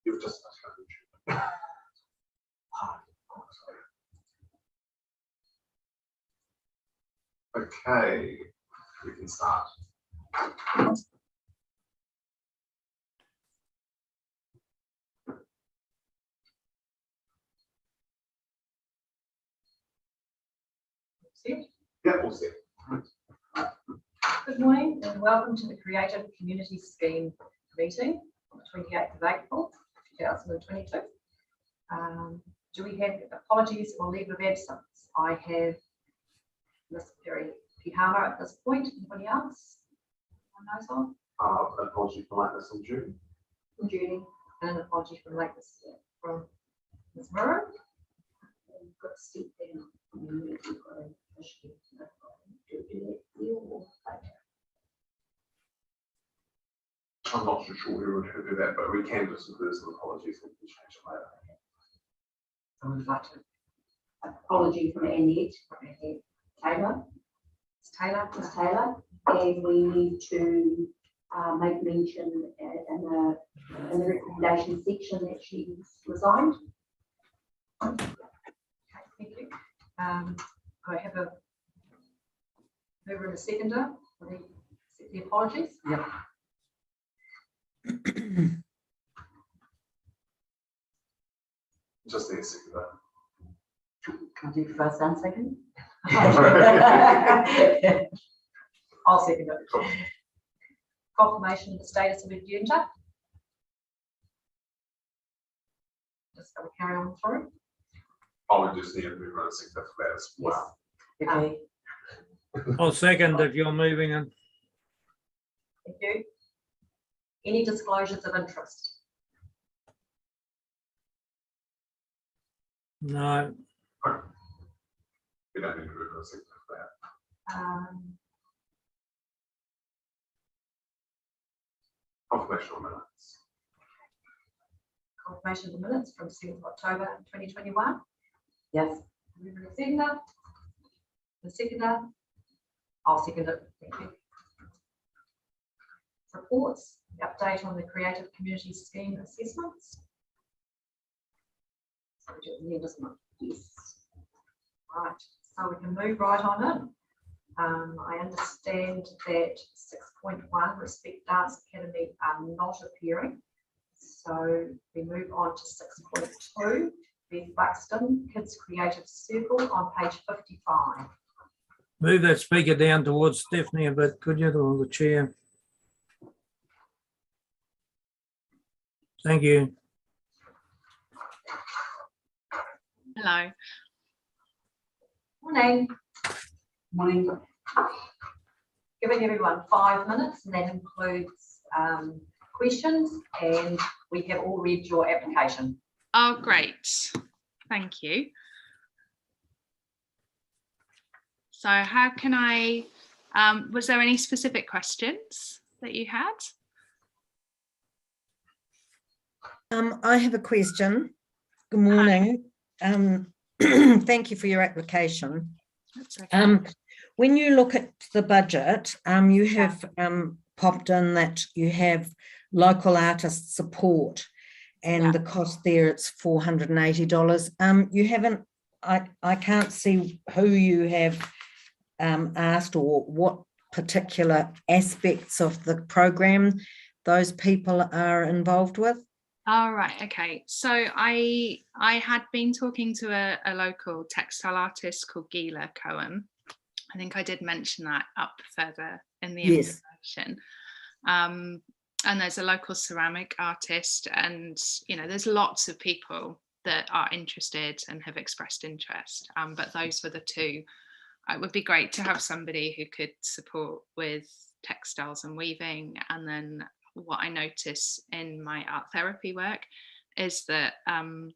You've just okay, we can start. Yeah, we'll see. Good morning and welcome to the Creative Community Scheme meeting on the 28th of April 2022. Do we have apologies or leave of absence? I have Miss Perry Pihama at this point. Anybody else? Anyone knows of? Apology for lateness on Judy. From Judy. And an apology for lateness from Ms. Murrow. Got to sit down. I'm not sure who would do that, but we can just include some apologies and we can change it later. I would like to. Apology from Annette Taylor. It's Taylor. Ms. Taylor, and we need to make mention in the recommendation section that she's resigned. Okay, thank you. I have a mover and a seconder for the apologies. Yep. Just need a second. Can I do first and second? I'll second it. Cool. Confirmation of the status of the agenda. Just going to carry on through. Oh, we just need to move on to second for that as well. Okay. I'll second if you're moving in. Thank you. Any disclosures of interest? No, We don't need to move on to second for that. Confirmation on minutes. Confirmation of the minutes from 7th of October 2021. Yes. Mover and a seconder. The seconder. I'll second it. Thank you. Reports. The update on the Creative Community Scheme assessments. So we do it in there, doesn't it? Yes. Right. So we can move right on in. I understand that 6.1 Respect Dance Academy are not appearing. So we move on to 6.2 Beth Buxton Kids Creative Circle on page 55. move that speaker down towards Stephanie a bit, could you, or the chair? Thank you. Hello. Morning. Morning. Giving everyone 5 minutes, and that includes questions, and we have all read your application. Oh, great. Thank you. So how can I, was there any specific questions that you had? I have a question. Good morning. Thank you for your application. That's okay. When you look at the budget, you have popped in that you have local artist support, and the cost there, it's $480. You haven't, I can't see who you have asked or what particular aspects of the program those people are involved with. All right. Okay. So I had been talking to a local textile artist called Gila Cohen. I think I did mention that up further in the information. And there's a local ceramic artist, and there's lots of people that are interested and have expressed interest. But those were the two. It would be great to have somebody who could support with textiles and weaving. And then what I notice in my art therapy work is that the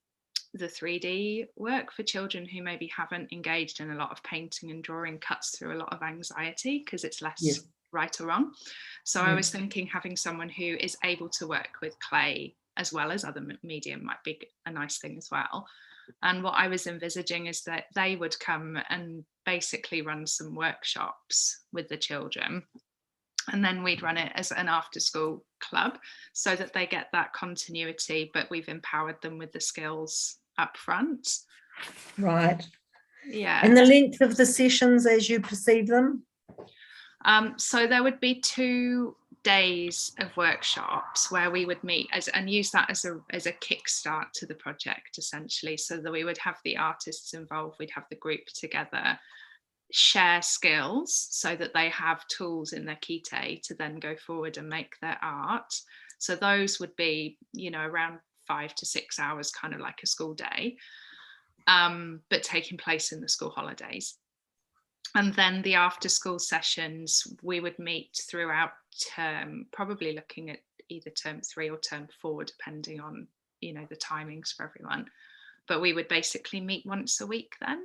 3D work for children who maybe haven't engaged in a lot of painting and drawing cuts through a lot of anxiety because it's less right or wrong. So I was thinking having someone who is able to work with clay as well as other medium might be a nice thing as well. And what I was envisaging is that they would come and basically run some workshops with the children And then we'd run it as an after school club so that they get that continuity, but we've empowered them with the skills up front. Right. Yeah. And the length of the sessions as you perceive them? So there would be 2 days of workshops where we would meet and use that as a kickstart to the project, essentially, so that we would have the artists involved, we'd have the group together, share skills so that they have tools in their kite to then go forward and make their art. So those would be, around 5 to 6 hours, kind of like a school day, but taking place in the school holidays. And then the after school sessions, we would meet throughout term, probably looking at either term 3 or term 4, depending on, the timings for everyone. But we would basically meet once a week then.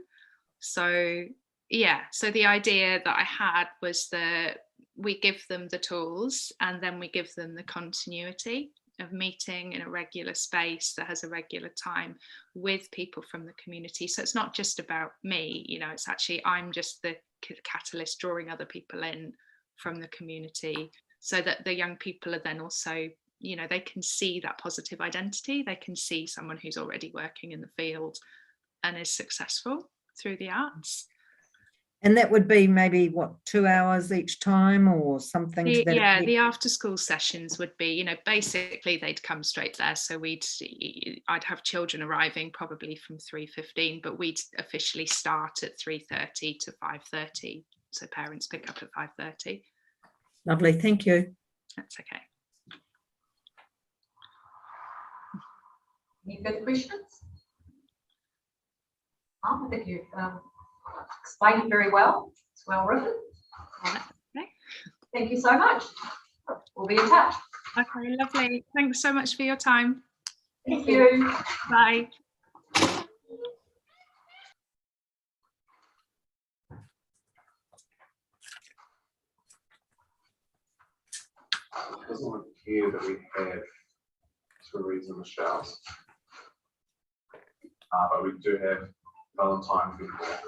So yeah, so the idea that I had was that we give them the tools and then we give them the continuity of meeting in a regular space that has a regular time with people from the community. So it's not just about me, it's actually, I'm just the catalyst drawing other people in from the community, so that the young people are then also, they can see that positive identity. They can see someone who's already working in the field and is successful through the arts. And that would be maybe 2 hours each time or something to that Yeah, effect? the after school sessions would be, basically they'd come straight there. So I'd have children arriving probably from 3:15, but we'd officially start at 3:30 to 5:30. So parents pick up at 5:30. Lovely, thank you. That's okay. Any further questions? I think you've explained it very well. It's well written. Okay. Thank you so much. We'll be in touch. Okay, lovely. Thanks so much for your time. Thank you. Bye. It doesn't appear that we have Therese and Michelle's. But we do have Valentine's before.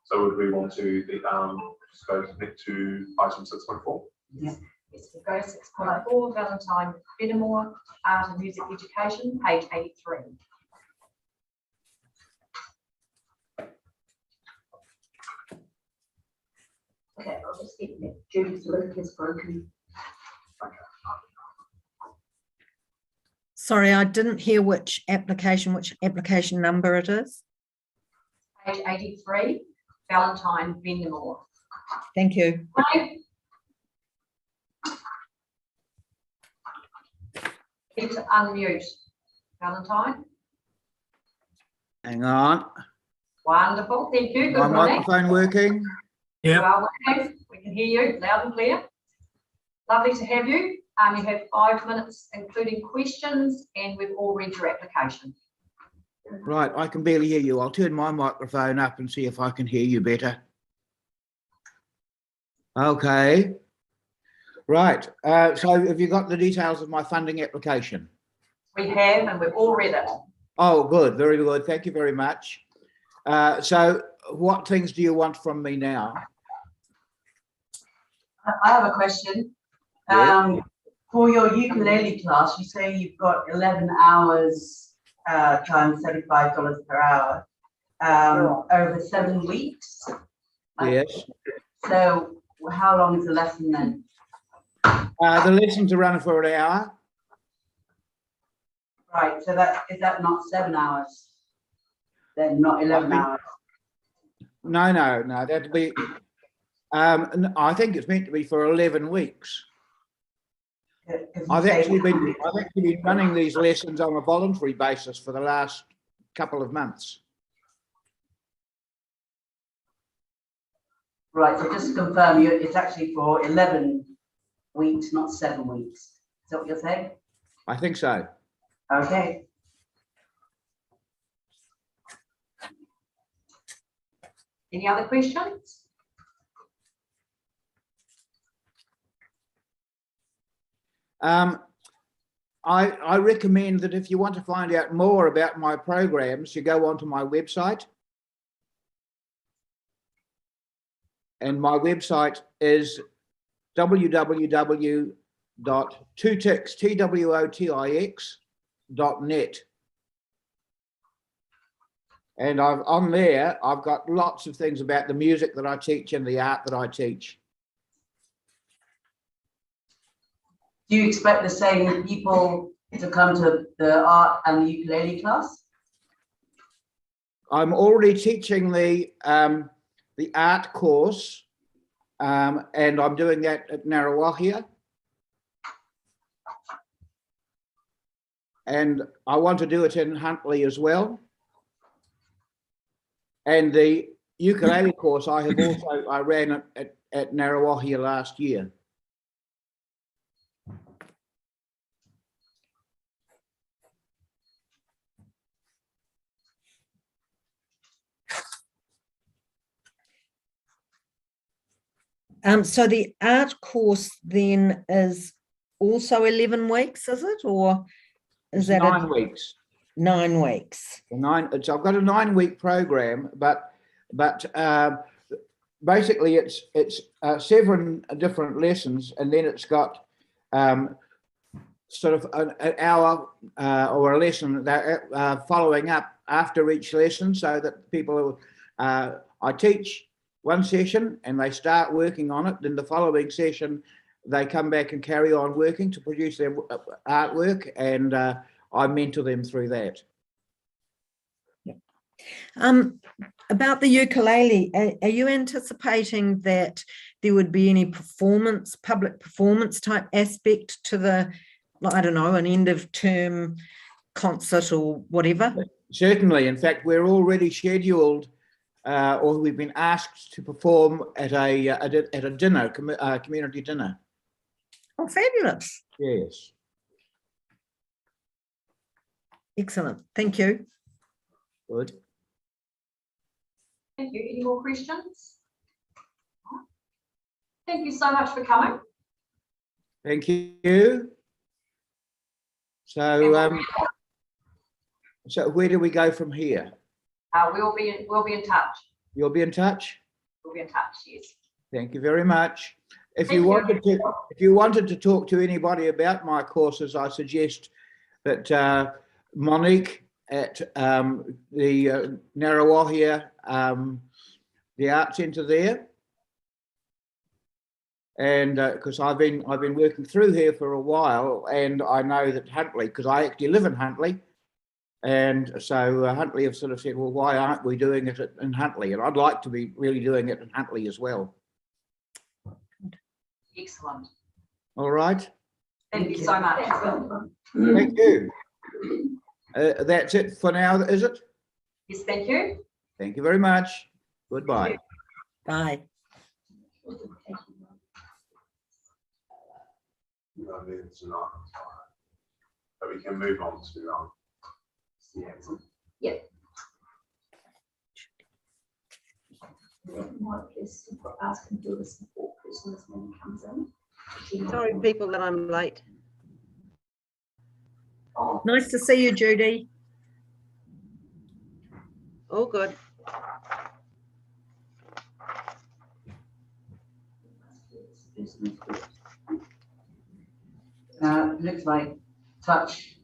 So would we want to just go to item 6.4? Yes, we'll go to 6.4, Valentine Fenimore, Art and Music Education, page 83. Okay, I'll just get that. Judy's link is broken. Sorry, I didn't hear which application number it is. Page 83, Valentine Fenimore. Thank you. Okay. Need to unmute, Valentine. Hang on. Wonderful, thank you. My Good morning. microphone working? Yep. Well, we can hear you loud and clear. Lovely to have you. You have 5 minutes, including questions, and we've all read your application. Right, I can barely hear you. I'll turn my microphone up and see if I can hear you better. Okay. Right, so have you got the details of my funding application? We have, and we've all read it. Oh, good, very good. Thank you very much. So what things do you want from me now? I have a question. Yeah. For your ukulele class, you say you've got 11 hours times $75 per hour over 7 weeks. Yes. So how long is the lesson then? The lessons are running for an hour. Right, so is that not 7 hours? Then not 11 hours? No, that'd be, I think it's meant to be for 11 weeks. I've actually been running these lessons on a voluntary basis for the last couple of months. Right, so just to confirm, it's actually for 11 weeks, not 7 weeks. Is that what you're saying? I think so. Okay. Any other questions? I recommend that if you want to find out more about my programs, you go onto my website. and my website is www.twotix.net. And on there, I've got lots of things about the music that I teach and the art that I teach. Do you expect the same people to come to the art and the ukulele class? I'm already teaching the art course, and I'm doing that at Narrawahia. And I want to do it in Huntly as well. And the ukulele course I ran at Narrawahia last year. So the art course then is also 11 weeks, is it? Or is that 9 weeks? 9 weeks. I've got a 9-week program, but basically it's 7 different lessons, and then it's got sort of an hour or a lesson that following up after each lesson, so that people I teach one session and they start working on it. Then the following session, they come back and carry on working to produce their artwork, and I mentor them through that. About the ukulele, are you anticipating that there would be any public performance type aspect to the, I don't know, an end of term concert or whatever? Certainly. In fact, we're already scheduled, or we've been asked to perform at a dinner, community dinner. Oh, fabulous. Yes. Excellent. Thank you. Good. Thank you. Any more questions? Thank you so much for coming. Thank you. So, so where do we go from here? We'll be in touch. You'll be in touch? We'll be in touch, yes. Thank you very much. If Thank you you. wanted to talk to anybody about my courses, I suggest that Monique at the Narrawahia, the art centre there, and because I've been working through here for a while, and I know that Huntly, because I actually live in Huntly, and so Huntly have sort of said, well, why aren't we doing it in Huntly? And I'd like to be really doing it in Huntly as well. Excellent. All right. Thank you so much. Thank you. That's it for now, is it? Yes, thank you. Thank you very much. Goodbye. Bye. No, it's not. But we can move on to the answer. Yeah. Might just ask him to do this before Christmas when he comes in. Sorry, people, that I'm late. Oh, Nice to see you, Judy. All good. Looks like touch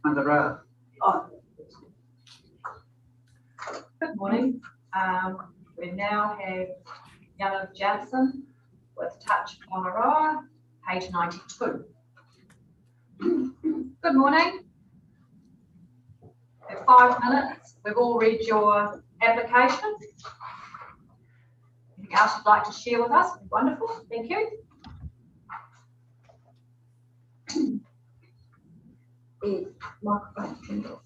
on the road. Oh. Good morning. We now have Yana Johnson with Touch on a Roa, page 92. Good morning. We have 5 minutes. We've all read your application. Anything else you'd like to share with us? Wonderful. Thank you. the microphone turned off.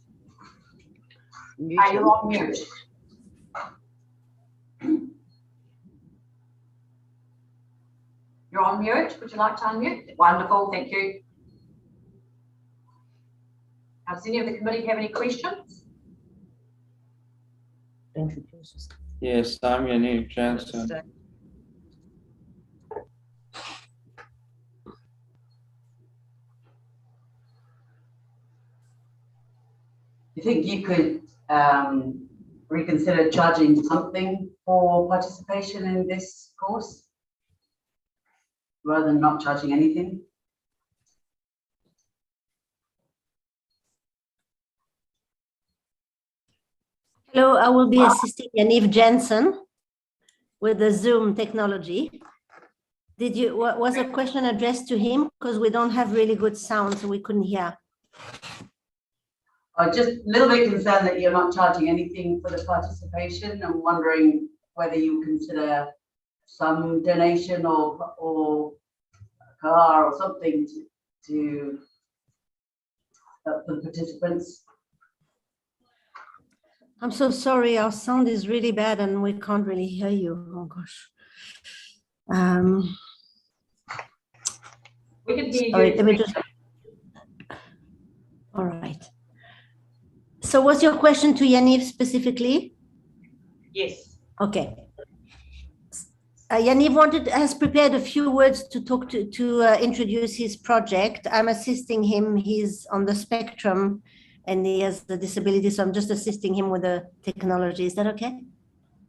Are you on mute? You're on mute. Would you like to unmute? Wonderful, thank you. Does any of the committee have any questions? Yes, I'm Yannick Johnson. You think you could reconsider charging something for participation in this course rather than not charging anything? Hello, I will be assisting Yaniv Jensen with the Zoom technology. Was a question addressed to him? Because we don't have really good sound, so we couldn't hear. I'm just a little bit concerned that you're not charging anything for the participation. I'm wondering whether you consider some donation or a car or something to help the participants. I'm so sorry, our sound is really bad and we can't really hear you. Oh gosh. We can hear Sorry, you. let me just. All right. So what's your question to Yaniv specifically? Yes. Okay. Yaniv has prepared a few words to talk to introduce his project. I'm assisting him. He's on the spectrum and he has the disability, so I'm just assisting him with the technology. Is that okay?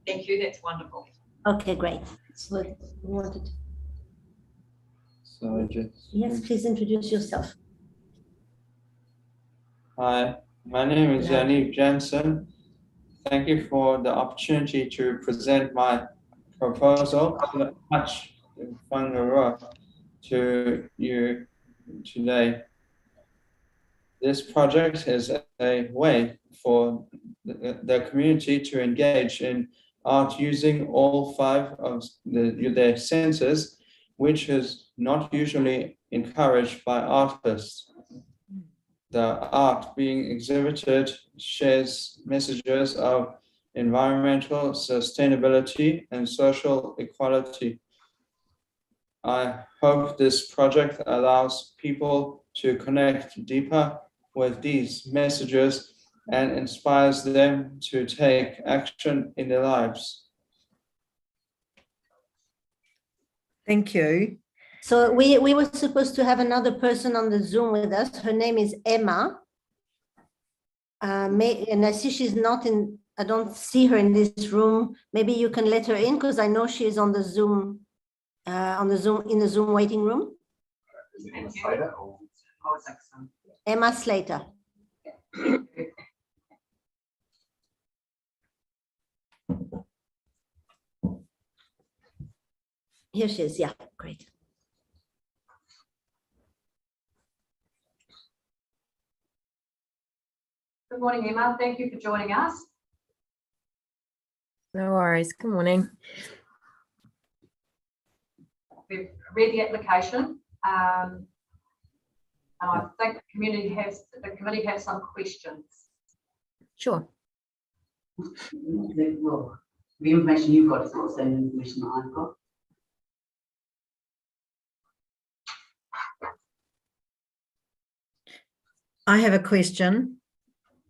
Thank you. That's wonderful. Okay, great. So you wanted. So Yes, please introduce yourself. hi, my name is Yaniv Jensen. Thank you for the opportunity to present my proposal to touch to you today. This project is a way for the community to engage in art using all 5 of their senses, which is not usually encouraged by artists. The art being exhibited shares messages of environmental sustainability and social equality. I hope this project allows people to connect deeper with these messages and inspires them to take action in their lives. Thank you. So we were supposed to have another person on the Zoom with us. Her name is Emma. And I see she's not in, I don't see her in this room. Maybe you can let her in because I know she's on the Zoom, in the Zoom waiting room. Emma Slater. Here she is. Yeah, great. Good morning, Emma. Thank you for joining us. No worries. Good morning. We've read the application, and I think the committee has some questions. Sure. Well, the information you've got is not the same information that I've got. I have a question.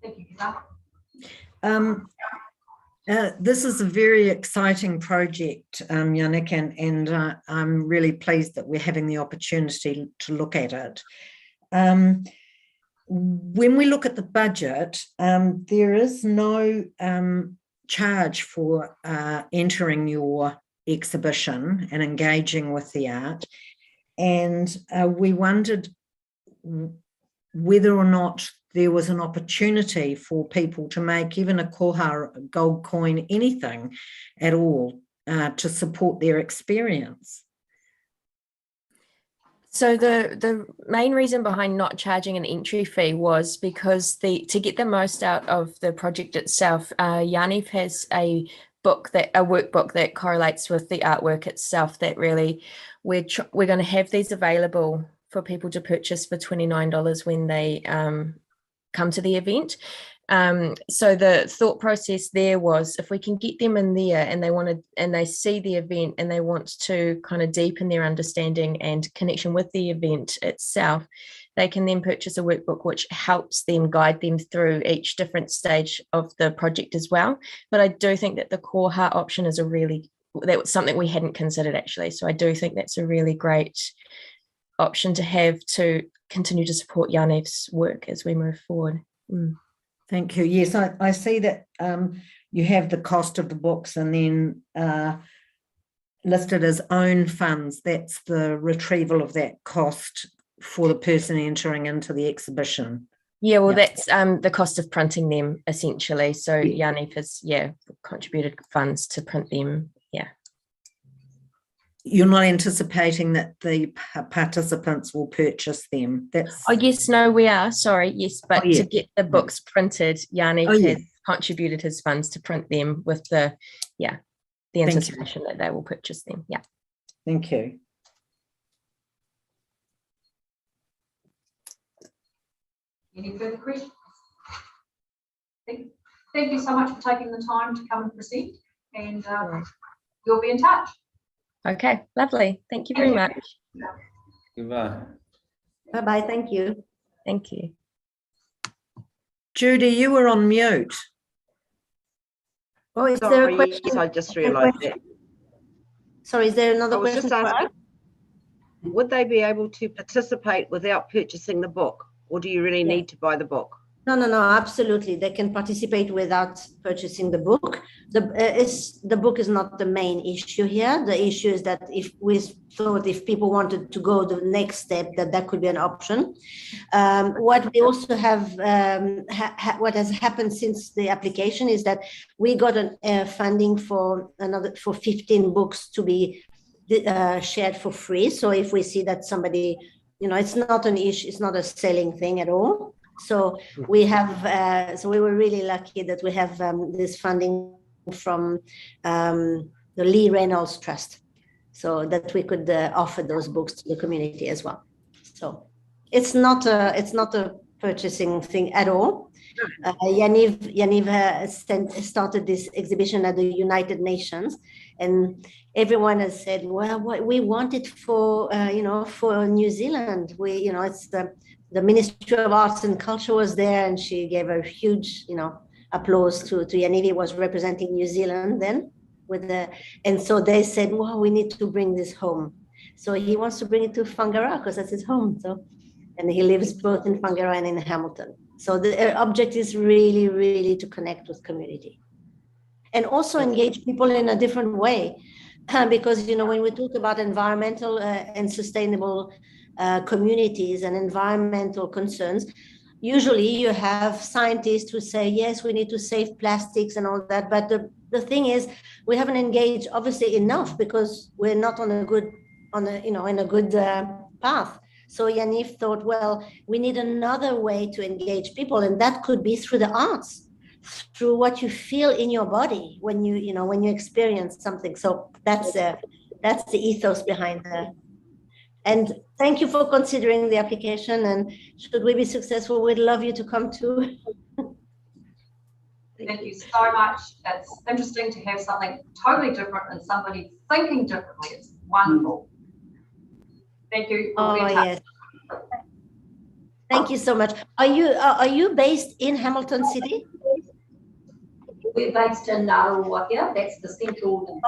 Thank you, Emma. This is a very exciting project, Yannick, and I'm really pleased that we're having the opportunity to look at it. When we look at the budget, there is no charge for entering your exhibition and engaging with the art. And we wondered whether or not there was an opportunity for people to make even a koha, a gold coin, anything at all to support their experience. So the main reason behind not charging an entry fee was because to get the most out of the project itself, Yaniv has a workbook that correlates with the artwork itself that really we're going to have these available for people to purchase for $29 when they come to the event. So the thought process there was if we can get them in there and they see the event and they want to kind of deepen their understanding and connection with the event itself, they can then purchase a workbook which helps them guide them through each different stage of the project as well. But I do think that the core heart option is that was something we hadn't considered actually. So I do think that's a really great option to have to continue to support Yaniv's work as we move forward. Thank you. Yes, I see that you have the cost of the books, and then listed as own funds, that's the retrieval of that cost for the person entering into the exhibition. Yeah, well, Yeah. that's the cost of printing them essentially. So Yanif has contributed funds to print them. Yeah. You're not anticipating that the participants will purchase them. That's. Oh yes, no, we are. Sorry, yes, but yeah. to get the books printed, Yanif has contributed his funds to print them with the anticipation that they will purchase them. Yeah. Thank you. Any further questions? Thank you so much for taking the time to come and present, and you'll be in touch. Okay, lovely. Thank you very much. Goodbye. Bye-bye, thank you. Thank you. Judy, you were on mute. Oh, is there a Sorry, question? yes, I just realised that. Sorry, is there another I was question? just asking, would they be able to participate without purchasing the book, or do you really need to buy the book? No, absolutely. They can participate without purchasing the book. The book is not the main issue here. The issue is that if people wanted to go the next step, that could be an option. What we also have, what has happened since the application is that we got funding for 15 books to be shared for free. So if we see that somebody, it's not an issue, it's not a selling thing at all. So we have, so we were really lucky that we have this funding from the Lee Reynolds Trust, so that we could offer those books to the community as well. So it's not a purchasing thing at all. Yaniv started this exhibition at the United Nations, and everyone has said, well, what we want it for, for New Zealand. It's the Ministry of Arts and Culture was there, and she gave a huge, applause to Yaniv, was representing New Zealand then and so they said, well, we need to bring this home. So he wants to bring it to Whangarā because that's his home. So, and he lives both in Whangarā and in Hamilton. So the object is really, really to connect with community and also engage people in a different way. Because, when we talk about environmental and sustainable communities and environmental concerns, usually you have scientists who say, yes, we need to save plastics and all that. But the thing is, we haven't engaged obviously enough because we're not in a good path. So Yaniv thought, well, we need another way to engage people, and that could be through the arts, through what you feel in your body when you experience something. So that's the ethos behind that. And thank you for considering the application. And should we be successful, we'd love you to come too. Thank you so much. It's interesting to have something totally different and somebody thinking differently. It's wonderful. Thank you. Oh, yes. Thank you so much. Are you based in Hamilton City? We're based in Ngāruawā here. That's the central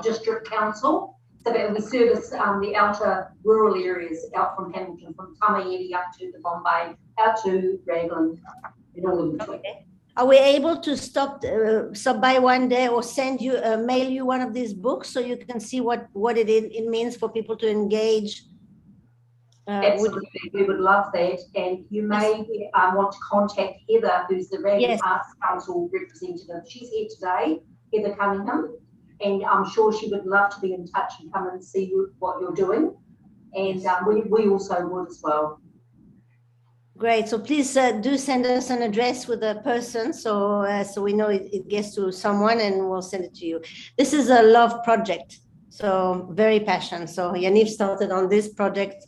district council. So that we service the outer rural areas out from Hamilton, from Tamayeri up to the Bombay, out to Raglan, and all in between. Okay. Are we able to stop by one day or mail you one of these books so you can see what it means for people to engage? Absolutely, we would love that. And you may want to contact Heather, who's the Raglan Arts Council representative. She's here today, Heather Cunningham. And I'm sure she would love to be in touch and come and see what you're doing. And we also would as well. Great. So please do send us an address with a person so we know it gets to someone, and we'll send it to you. This is a love project, so very passionate. So Yaniv started on this project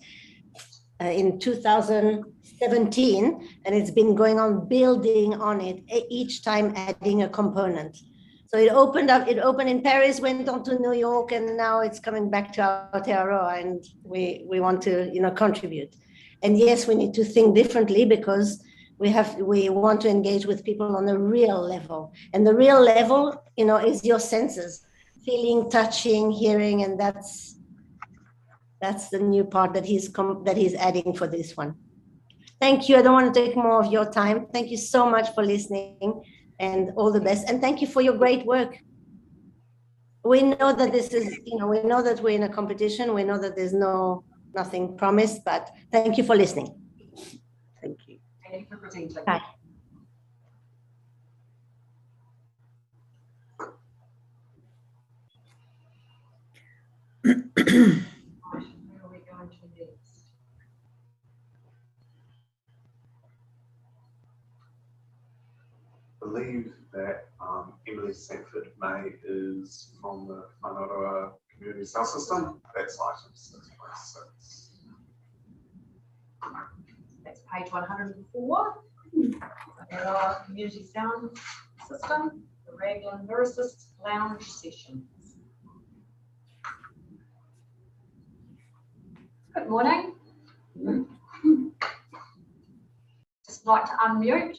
in 2017, and it's been going on building on it, each time adding a component. So it opened in Paris, went on to New York, and now it's coming back to Aotearoa, and we want to, contribute. And yes, we need to think differently because we want to engage with people on a real level. And the real level, is your senses, feeling, touching, hearing, and that's the new part that he's adding for this one. Thank you. I don't want to take more of your time. Thank you so much for listening. and all the best. And thank you for your great work. We know that this is, we know that we're in a competition. We know that there's nothing promised, but thank you for listening. Thank you. Thank you for presenting. Bye. Right, where are we going to next? I believe that Emily Sanford May is from the Whanaroa Community Sound System. That's item 6.6. That's page 104. Our community sound system, the Raglan Lyricist Lounge Sessions. Good morning. Just like to unmute.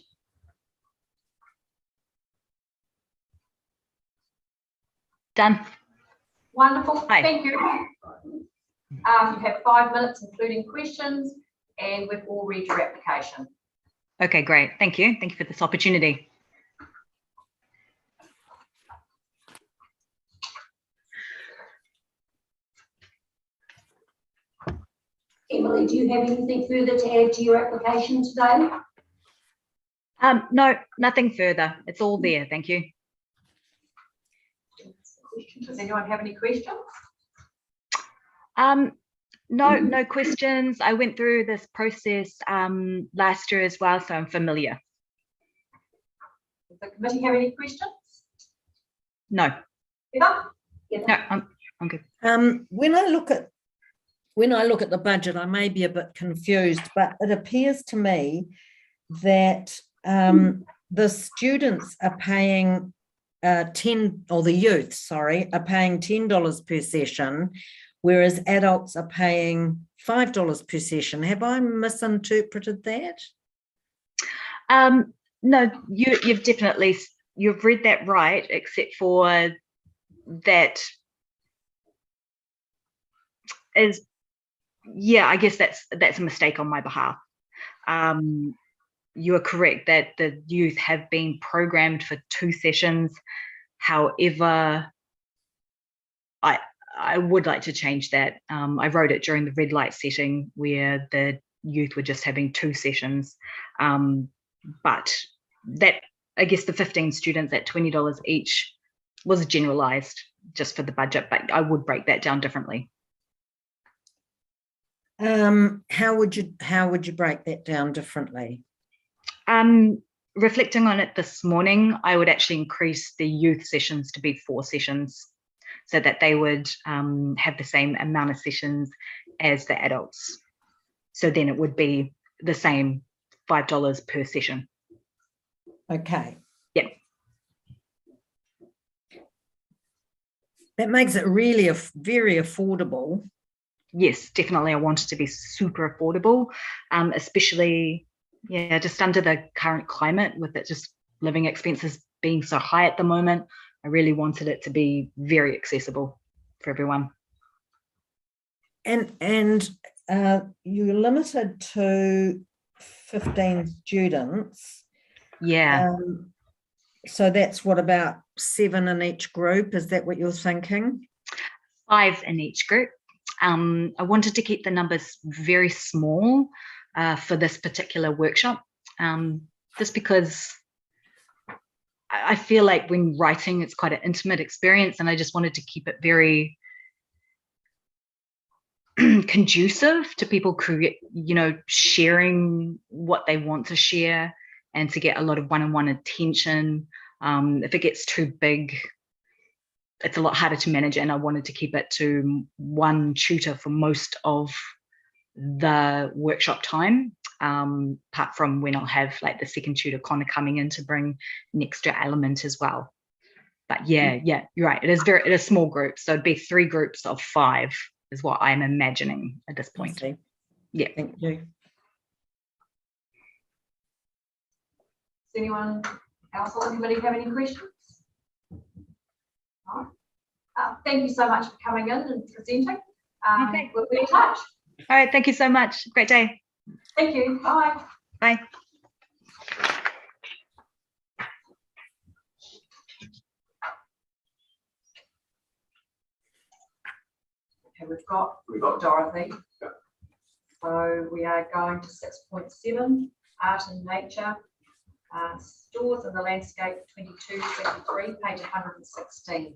Done. Wonderful. Hi. Thank you. You have 5 minutes, including questions, and we've all read your application. Okay, great. Thank you. Thank you for this opportunity. Emily, do you have anything further to add to your application today? No, nothing further. It's all there. Thank you. Does anyone have any questions? No questions. I went through this process last year as well, so I'm familiar. Does the committee have any questions? No. Eva? No, I'm good. When I look at the budget, I may be a bit confused, but it appears to me that the students are paying the youth, sorry, are paying $10 per session, whereas adults are paying $5 per session. Have I misinterpreted that? No, you've read that right, except for that is, yeah, I guess that's a mistake on my behalf. You are correct that the youth have been programmed for 2 sessions. However, I would like to change that. I wrote it during the red light setting where the youth were just having 2 sessions. But that, I guess the 15 students at $20 each was generalized just for the budget, but I would break that down differently. How would you break that down differently? Reflecting on it this morning, I would actually increase the youth sessions to be 4 sessions so that they would have the same amount of sessions as the adults. So then it would be the same $5 per session. Okay. Yeah. That makes it really very affordable. Yes, definitely. I want it to be super affordable, especially, yeah, just under the current climate with it just living expenses being so high at the moment. I really wanted it to be very accessible for everyone. And you're limited to 15 students. Yeah. So that's what, about 7 in each group? Is that what you're thinking? 5 in each group. I wanted to keep the numbers very small for this particular workshop, just because I feel like when writing, it's quite an intimate experience, and I just wanted to keep it very conducive to people sharing what they want to share and to get a lot of one-on-one attention. If it gets too big, it's a lot harder to manage, and I wanted to keep it to 1 tutor for most of the workshop time, apart from when I'll have like the second tutor kind of coming in to bring an extra element as well. But yeah, you're right. It is small groups, so it'd be 3 groups of 5 is what I'm imagining at this point. Yeah. Thank you. Does anyone else on the committee have any questions? No? Thank you so much for coming in and presenting. Okay. We'll be in touch. All right. Thank you so much. Great day. Thank you. Bye. Bye. Okay, we've got Dorothy. Yeah. So we are going to 6.7, art and nature, stores in the landscape, 22-23, page 116.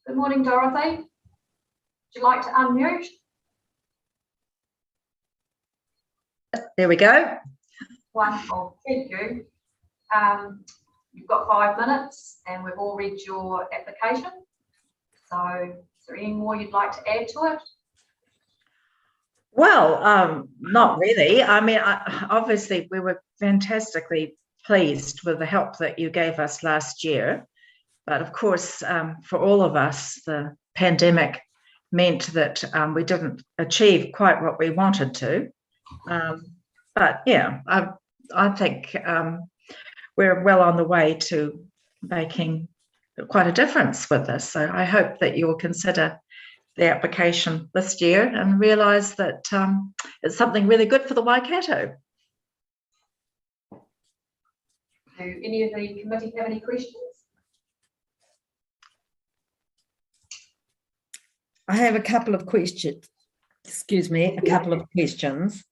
Good morning, Dorothy. Would you like to unmute? There we go. Wonderful, thank you. You've got 5 minutes and we've all read your application. So is there any more you'd like to add to it? Well, not really. I mean, obviously we were fantastically pleased with the help that you gave us last year. But of course, for all of us, the pandemic meant that we didn't achieve quite what we wanted to. But yeah, I think we're well on the way to making quite a difference with this. So I hope that you'll consider the application this year and realise that it's something really good for the Waikato. Do any of the committee have any questions? I have a couple of questions. Excuse me, a couple of questions.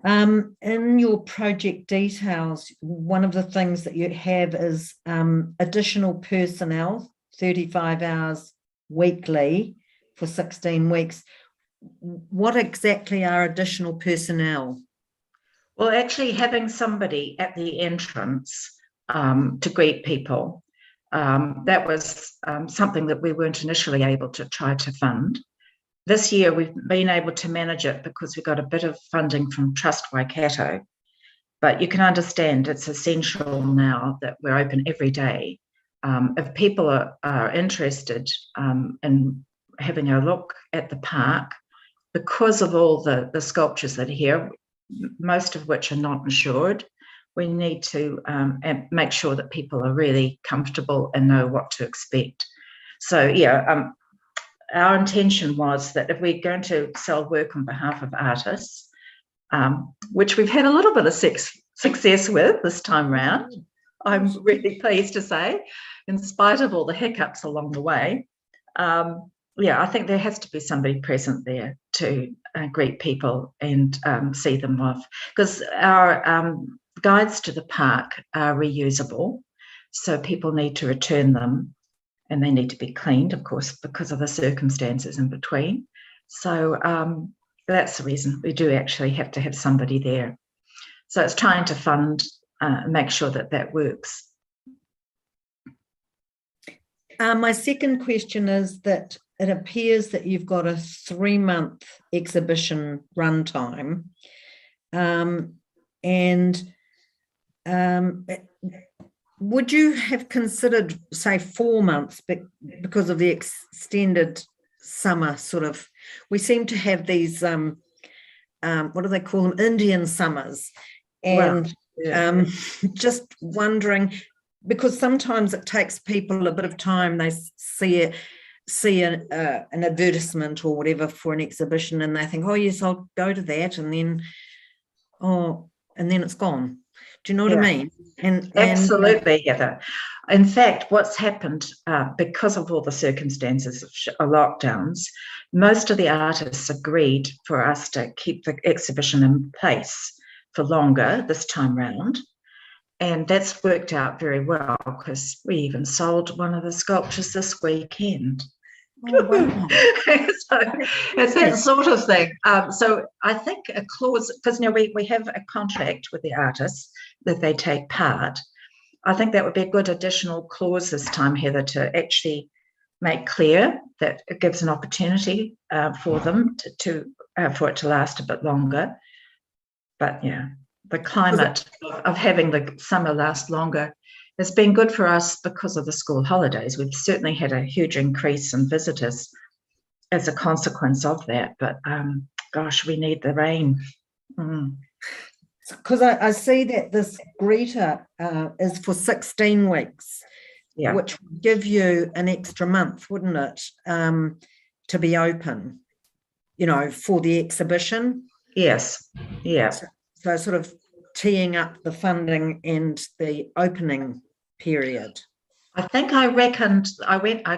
In your project details, one of the things that you have is additional personnel, 35 hours weekly for 16 weeks. What exactly are additional personnel? Well, actually having somebody at the entrance to greet people, that was something that we weren't initially able to try to fund. This year we've been able to manage it because we got a bit of funding from Trust Waikato, but you can understand it's essential now that we're open every day. If people are interested in having a look at the park, because of all the sculptures that are here, most of which are not insured, we need to make sure that people are really comfortable and know what to expect. So yeah, our intention was that if we're going to sell work on behalf of artists, which we've had a little bit of success with this time round, I'm really pleased to say, in spite of all the hiccups along the way. Yeah, I think there has to be somebody present there to greet people and see them off, because our guides to the park are reusable, so people need to return them and they need to be cleaned, of course, because of the circumstances in between. So that's the reason we do actually have to have somebody there. So it's trying to fund, make sure that that works. My second question is that it appears that you've got a 3-month exhibition runtime, and would you have considered, say, 4 months, but because of the extended summer sort of, we seem to have these, what do they call them, Indian summers, and Well, yeah. Just wondering, because sometimes it takes people a bit of time, they see an advertisement or whatever for an exhibition and they think, oh yes, I'll go to that, and then it's gone. Do you know what I mean? And absolutely, Heather. In fact, what's happened because of all the circumstances of lockdowns, most of the artists agreed for us to keep the exhibition in place for longer this time round. And that's worked out very well, because we even sold one of the sculptures this weekend. Oh, wow. So it's that sort of thing. So I think a clause, because now we have a contract with the artists that they take part. I think that would be a good additional clause this time, Heather, to actually make clear that it gives an opportunity for them for it to last a bit longer. But yeah, the climate of having the summer last longer has been good for us because of the school holidays. We've certainly had a huge increase in visitors as a consequence of that. But gosh, we need the rain. Because I see that this greeter is for 16 weeks, yeah, which would give you an extra month, wouldn't it, to be open, for the exhibition? Yes, yeah. So sort of teeing up the funding and the opening period? I think I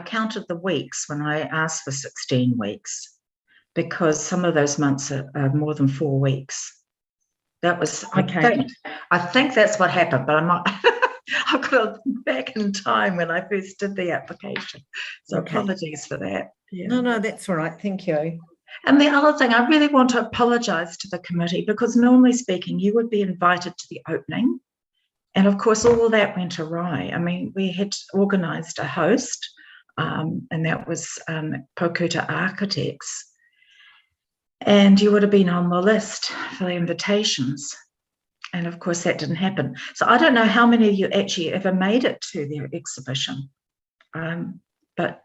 counted the weeks when I asked for 16 weeks, because some of those months are more than 4 weeks. That was, Okay. I think that's what happened, but I'm not, I've got to back in time when I first did the application. So Okay. apologies for that. Yeah. No, that's all right. Thank you. And the other thing, I really want to apologise to the committee, because normally speaking, you would be invited to the opening. And of course, all of that went awry. I mean, we had organised a host, and that was Pokuta Architects. And you would have been on the list for the invitations. And of course, that didn't happen. So I don't know how many of you actually ever made it to the exhibition. But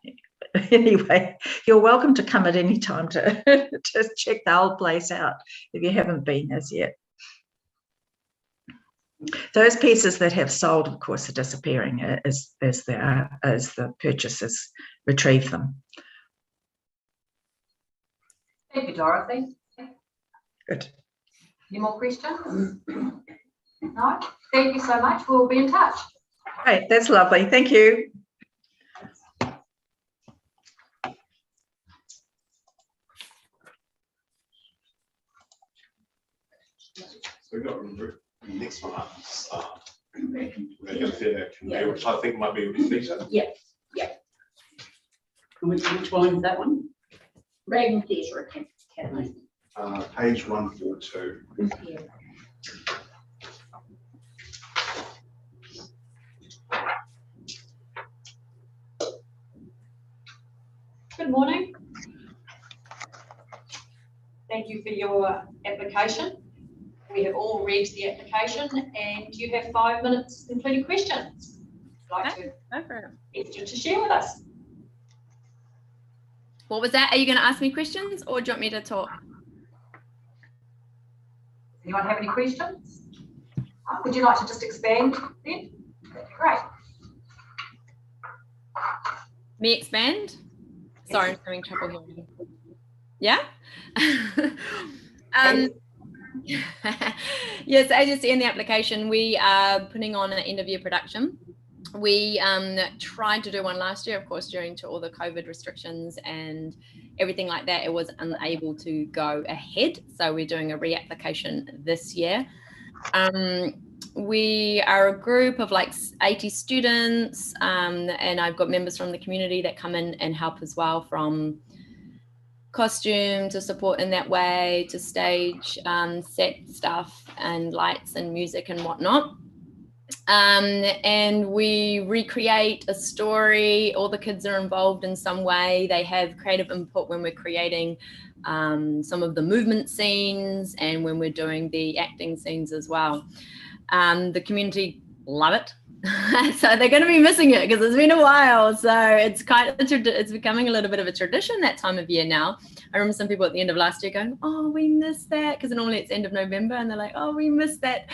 anyway, you're welcome to come at any time to just check the whole place out if you haven't been as yet. Those pieces that have sold, of course, are disappearing as the purchasers retrieve them. Thank you, Dorothy. Good. Any more questions? No? Thank you so much. We'll be in touch. Great, that's lovely. Thank you. So we've got the next one up, which I think might be Rafita. Yeah. Which one is that one? Reagan Theatre Academy. Page 142. Yeah. Good morning. Thank you for your application. We have all read the application and you have 5 minutes, including questions. I'd like to share with us. What was that? Are you going to ask me questions or do you want me to talk? Anyone have any questions? Would you like to just expand then? That'd be great. Me expand? Sorry, I'm having trouble hearing you. Yeah? Yes, as you see in the application, we are putting on an end of year production. We tried to do one last year, of course, due to all the COVID restrictions and everything like that. It was unable to go ahead. So we're doing a reapplication this year. We are a group of like 80 students, and I've got members from the community that come in and help as well, from costume to support in that way, to stage set stuff and lights and music and whatnot. And we recreate a story. All the kids are involved in some way. They have creative input when we're creating some of the movement scenes and when we're doing the acting scenes as well. The community love it. So they're going to be missing it because it's been a while. So it's it's becoming a little bit of a tradition that time of year now. I remember some people at the end of last year going, oh, we missed that, because normally it's end of November and they're like, oh, we missed that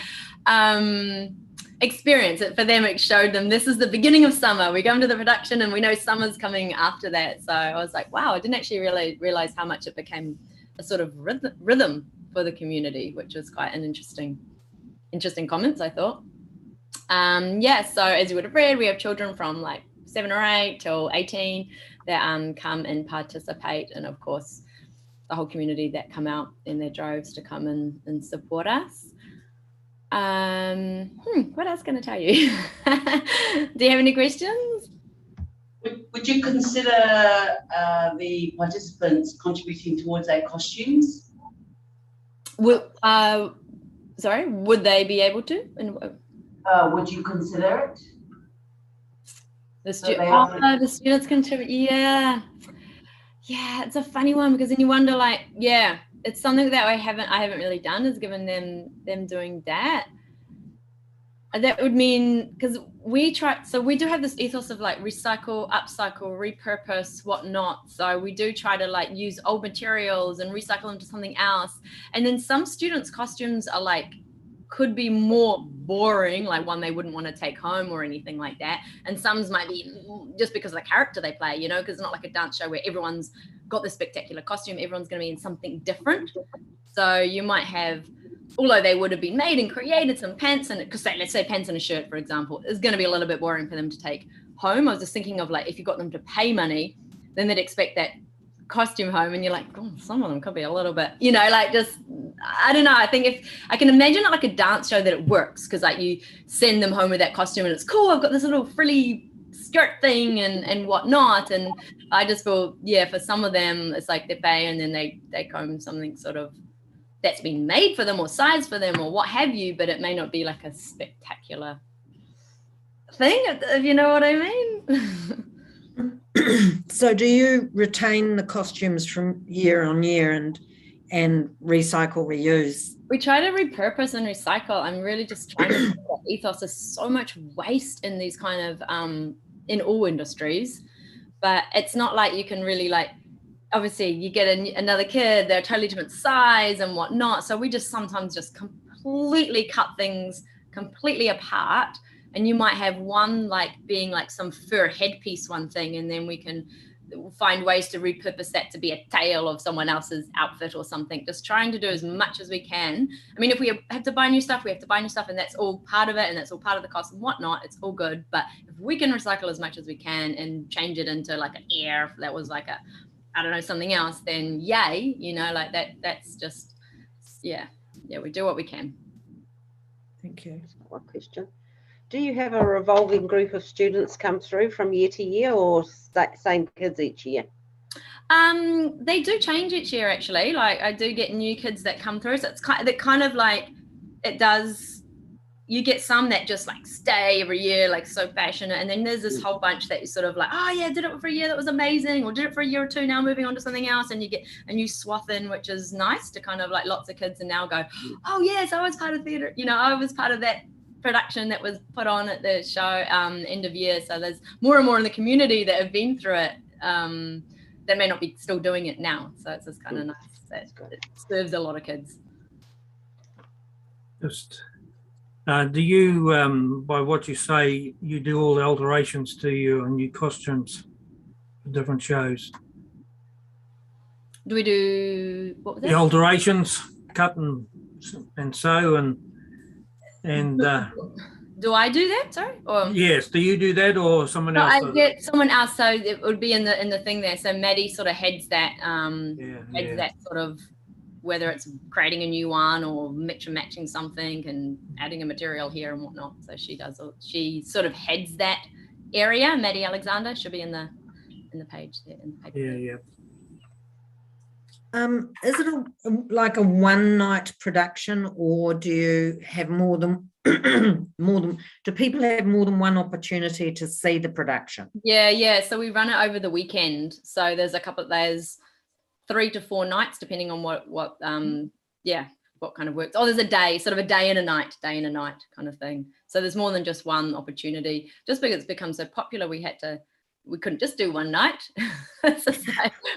experience. For them, it showed them this is the beginning of summer. We go into the production and we know summer's coming after that. So I was like, wow, I didn't actually really realize how much it became a sort of rhythm for the community, which was quite an interesting comments, I thought. Yeah, so as you would have read, we have children from like 7 or 8 till 18 that come and participate, and of course the whole community that come out in their droves to come and support us. What else can I tell you? Do you have any questions? Would you consider the participants contributing towards their costumes? Sorry, would they be able to? Would you consider it? The students contribute. Yeah, it's a funny one, because then you wonder, like, yeah, it's something that I haven't really done, is given them doing that. That would mean, because we do have this ethos of like recycle, upcycle, repurpose, whatnot. So we do try to like use old materials and recycle them to something else. And then some students' costumes are like, could be more boring, like one they wouldn't want to take home or anything like that. And some might be just because of the character they play, you know, because it's not like a dance show where everyone's got this spectacular costume. Everyone's going to be in something different. So you might have although they would have been made and created some pants, and because let's say pants and a shirt, for example, is going to be a little bit boring for them to take home. I was just thinking of like, if you got them to pay money, then they'd expect that costume home, and you're like, oh, some of them could be a little bit, you know, like just, I don't know. I think if I can imagine it like a dance show that it works, because like you send them home with that costume and it's cool, I've got this little frilly skirt thing and whatnot. And I just feel, yeah, for some of them, it's like they pay and then they take home something sort of that's been made for them or size for them or what have you, but it may not be like a spectacular thing, if you know what I mean. So do you retain the costumes from year on year and recycle, reuse? We try to repurpose and recycle. I'm really just trying to think that ethos. There's so much waste in these kind of in all industries, but it's not like you can really like, obviously you get another kid, they're a totally different size and whatnot. So we just sometimes just completely cut things completely apart. And you might have one like being like some fur headpiece, one thing, and then we can find ways to repurpose that to be a tail of someone else's outfit or something. Just trying to do as much as we can. I mean, if we have to buy new stuff, we have to buy new stuff, and that's all part of it, and that's all part of the cost and whatnot. It's all good. But if we can recycle as much as we can and change it into like an air that was like a, I don't know, something else, then yay, you know, like that's just, yeah, we do what we can. Thank you. One question. Do you have a revolving group of students come through from year to year, or same kids each year? They do change each year, actually. Like I do get new kids that come through. So it's kind of like it does. You get some that just like stay every year, like so passionate. And then there's this whole bunch that you sort of like, oh yeah, did it for a year, that was amazing. Or did it for a year or two, now moving on to something else. And you get a new swath in, which is nice to kind of like lots of kids and now go, oh yes, I was part of theatre. You know, I was part of that production that was put on at the show end of year. So there's more and more in the community that have been through it that may not be still doing it now. So it's just kind of nice that it serves a lot of kids. Just do you, by what you say, you do all the alterations to your new costumes for different shows? Do we do, what was that? The alterations, cut and sew and do I do that? Sorry. Or yes, do you do that or someone else? I get someone else, so it would be in the thing there. So Maddie sort of heads that that sort of, whether it's creating a new one or matching something and adding a material here and whatnot. So she sort of heads that area. Maddie Alexander should be in the page there. In the paper. Yeah. Is it like a one night production, or do you have more than do people have more than one opportunity to see the production? Yeah. So we run it over the weekend. So there's 3 to 4 nights, depending on what kind of works. Oh, there's a day, sort of a day and a night kind of thing. So there's more than just one opportunity. Just because it's become so popular, we couldn't just do one night.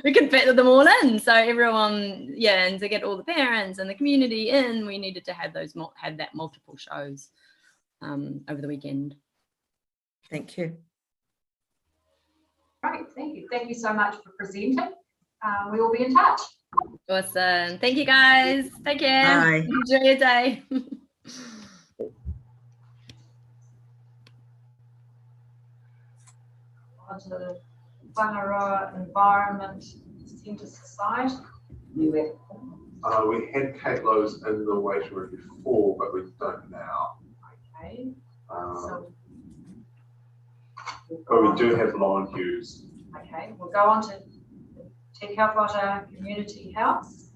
We could fit them all in. So everyone, and to get all the parents and the community in, we needed to have that multiple shows over the weekend. Thank you. Great, thank you. Thank you so much for presenting. We will be in touch. Awesome. Thank you, guys. Take care. Bye. Enjoy your day. To the Whangaroa Environment Centre Society. We had Kate Lowe's in the waiting room before, but we don't now. Okay. But we do have Lauren Hughes. Okay, we'll go on to Te Kauwhata Community House,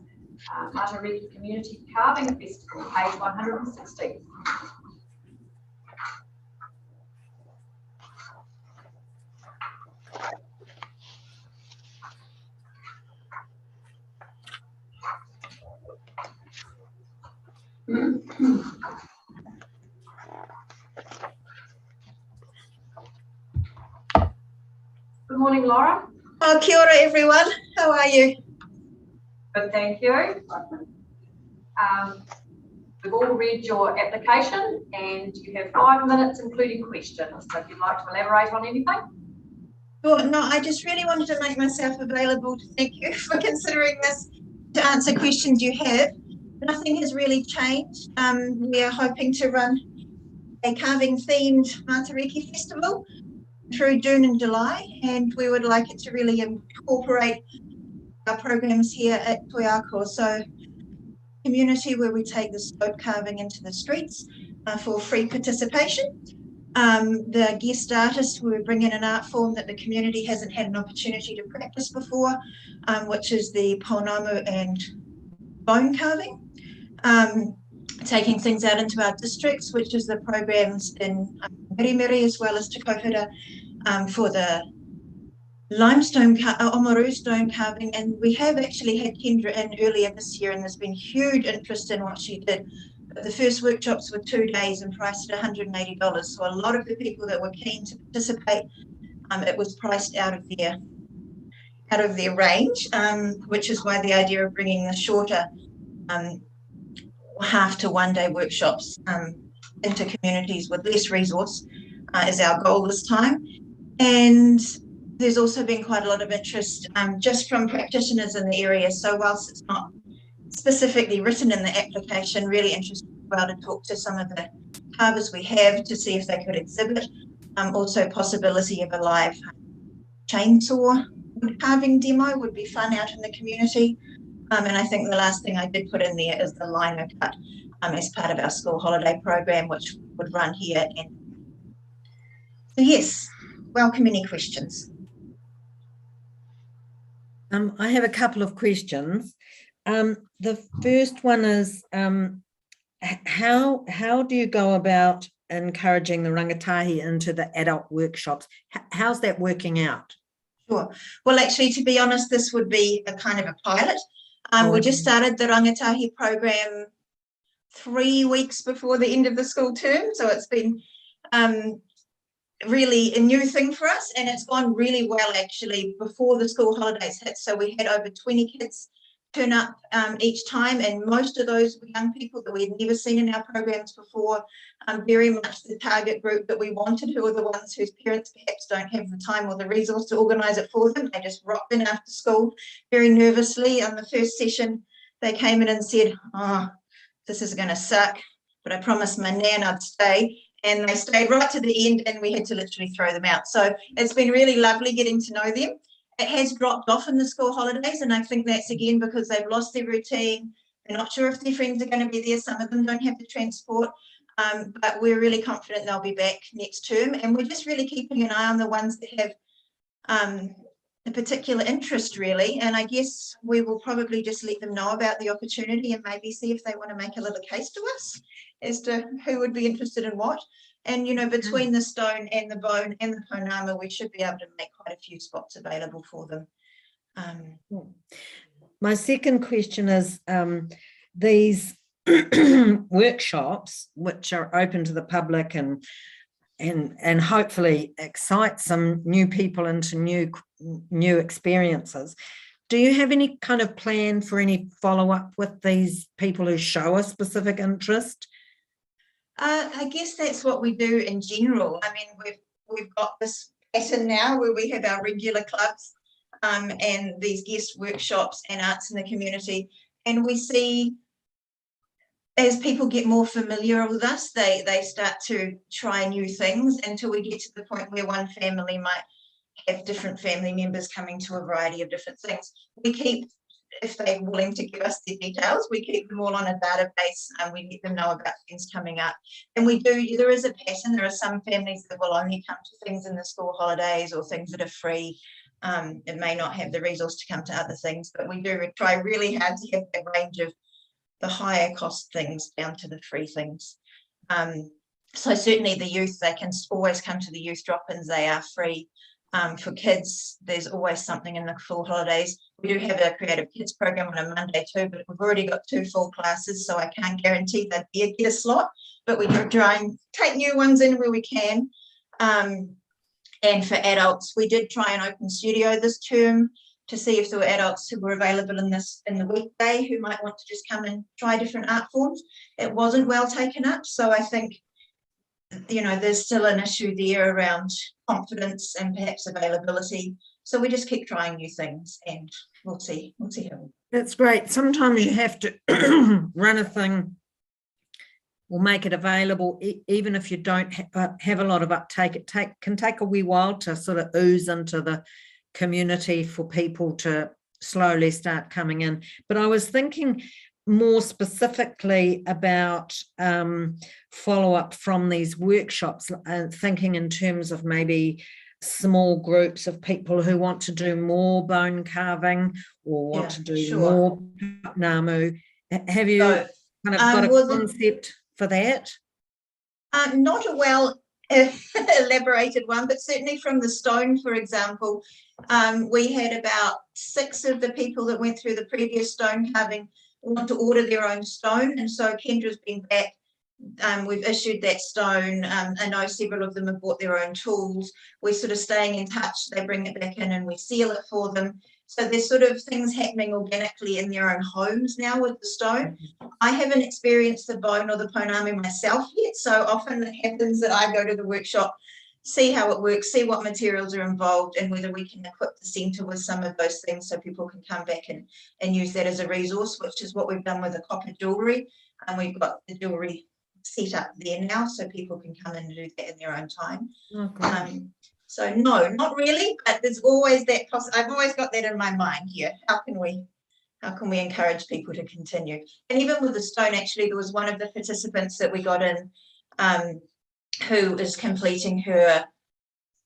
Matariki Community Carving Festival, page 160. Good morning, Laura. Oh, kia ora, everyone. How are you? Good, thank you. We've all read your application and you have 5 minutes, including questions. So if you'd like to elaborate on anything. Well, no, I just really wanted to make myself available to thank you for considering this to answer questions you have. nothing has really changed. We are hoping to run a carving themed Matariki festival through June and July, and we would like it to really incorporate our programs here at Toiako. So community where we take the slope carving into the streets for free participation. The guest artists, we bring in an art form that the community hasn't had an opportunity to practice before, which is the pounamu and bone carving. Taking things out into our districts, which is the programs in Mirimiri as well as Te Kauwhira for the limestone, Oamaru stone carving. And we have actually had Kendra in earlier this year, and there's been huge interest in what she did. But the first workshops were 2 days and priced at $180. So a lot of the people that were keen to participate, it was priced out of their range, which is why the idea of bringing the shorter half to 1 day workshops into communities with less resource is our goal this time. And there's also been quite a lot of interest just from practitioners in the area. So whilst it's not specifically written in the application, really interested as well to talk to some of the carvers we have to see if they could exhibit. Also possibility of a live chainsaw carving demo would be fun out in the community. And I think the last thing I did put in there is the lino cut as part of our school holiday program, which would run here. And so yes, welcome any questions. I have a couple of questions. The first one is, how do you go about encouraging the rangatahi into the adult workshops? How's that working out? Sure. Well, actually, to be honest, this would be a kind of a pilot. We just started the rangatahi program 3 weeks before the end of the school term. So it's been really a new thing for us, and it's gone really well actually before the school holidays hit. So we had over 20 kids turn up each time, and most of those were young people that we had never seen in our programs before, very much the target group that we wanted, who are the ones whose parents perhaps don't have the time or the resource to organise it for them. They just rocked in after school very nervously. On the first session, they came in and said, "Oh, this is going to suck, but I promised my nan I'd stay." And they stayed right to the end, and we had to literally throw them out. So it's been really lovely getting to know them. It has dropped off in the school holidays, and I think that's again because they've lost their routine. They're not sure if their friends are going to be there. Some of them don't have the transport, but we're really confident they'll be back next term. And we're just really keeping an eye on the ones that have a particular interest, really. And I guess we will probably just let them know about the opportunity and maybe see if they want to make a little case to us as to who would be interested in what. And, you know, between the stone and the bone and the pounamu, we should be able to make quite a few spots available for them. My second question is, these workshops, which are open to the public and hopefully excite some new people into new experiences, do you have any kind of plan for any follow-up with these people who show a specific interest? I guess that's what we do in general. I mean, we've got this pattern now where we have our regular clubs and these guest workshops and arts in the community, and we see as people get more familiar with us, they start to try new things until we get to the point where one family might have different family members coming to a variety of different things. We keep, if they're willing to give us their details, we keep them all on a database and we let them know about things coming up. And there is a pattern. There are some families that will only come to things in the school holidays or things that are free. It may not have the resource to come to other things, but we do try really hard to have a range of the higher cost things down to the free things. So certainly the youth, they can always come to the youth drop-ins. They are free. For kids, there's always something in the full holidays. We do have a creative kids program on a Monday too, but we've already got 2 full classes, so I can't guarantee that you get a slot, but we do try and take new ones in where we can. And for adults, we did try an open studio this term to see if there were adults who were available in the weekday who might want to just come and try different art forms. It wasn't well taken up, so I think, you know, there's still an issue there around confidence and perhaps availability. So we just keep trying new things, and we'll see how That's great. Sometimes you have to run a thing or make it available, even if you don't have a lot of uptake. It can take a wee while to sort of ooze into the community for people to slowly start coming in. But I was thinking more specifically about follow-up from these workshops, thinking in terms of maybe small groups of people who want to do more bone carving or want to do more namu. Have you kind of got a concept for that? Not a well elaborated one, but certainly from the stone, for example, we had about 6 of the people that went through the previous stone carving want to order their own stone, and so Kendra's been back. We've issued that stone. I know several of them have bought their own tools. We're sort of staying in touch. They bring it back in and we seal it for them. So there's sort of things happening organically in their own homes now with the stone. I haven't experienced the bone or the pounamu myself yet, so often it happens that I go to the workshop, see how it works, see what materials are involved, and whether we can equip the centre with some of those things so people can come back and use that as a resource, which is what we've done with the copper jewellery. And we've got the jewellery set up there now so people can come in and do that in their own time. So no, not really, but there's always that I've always got that in my mind here. How can we encourage people to continue? And even with the stone, actually, there was one of the participants that we got in who is completing her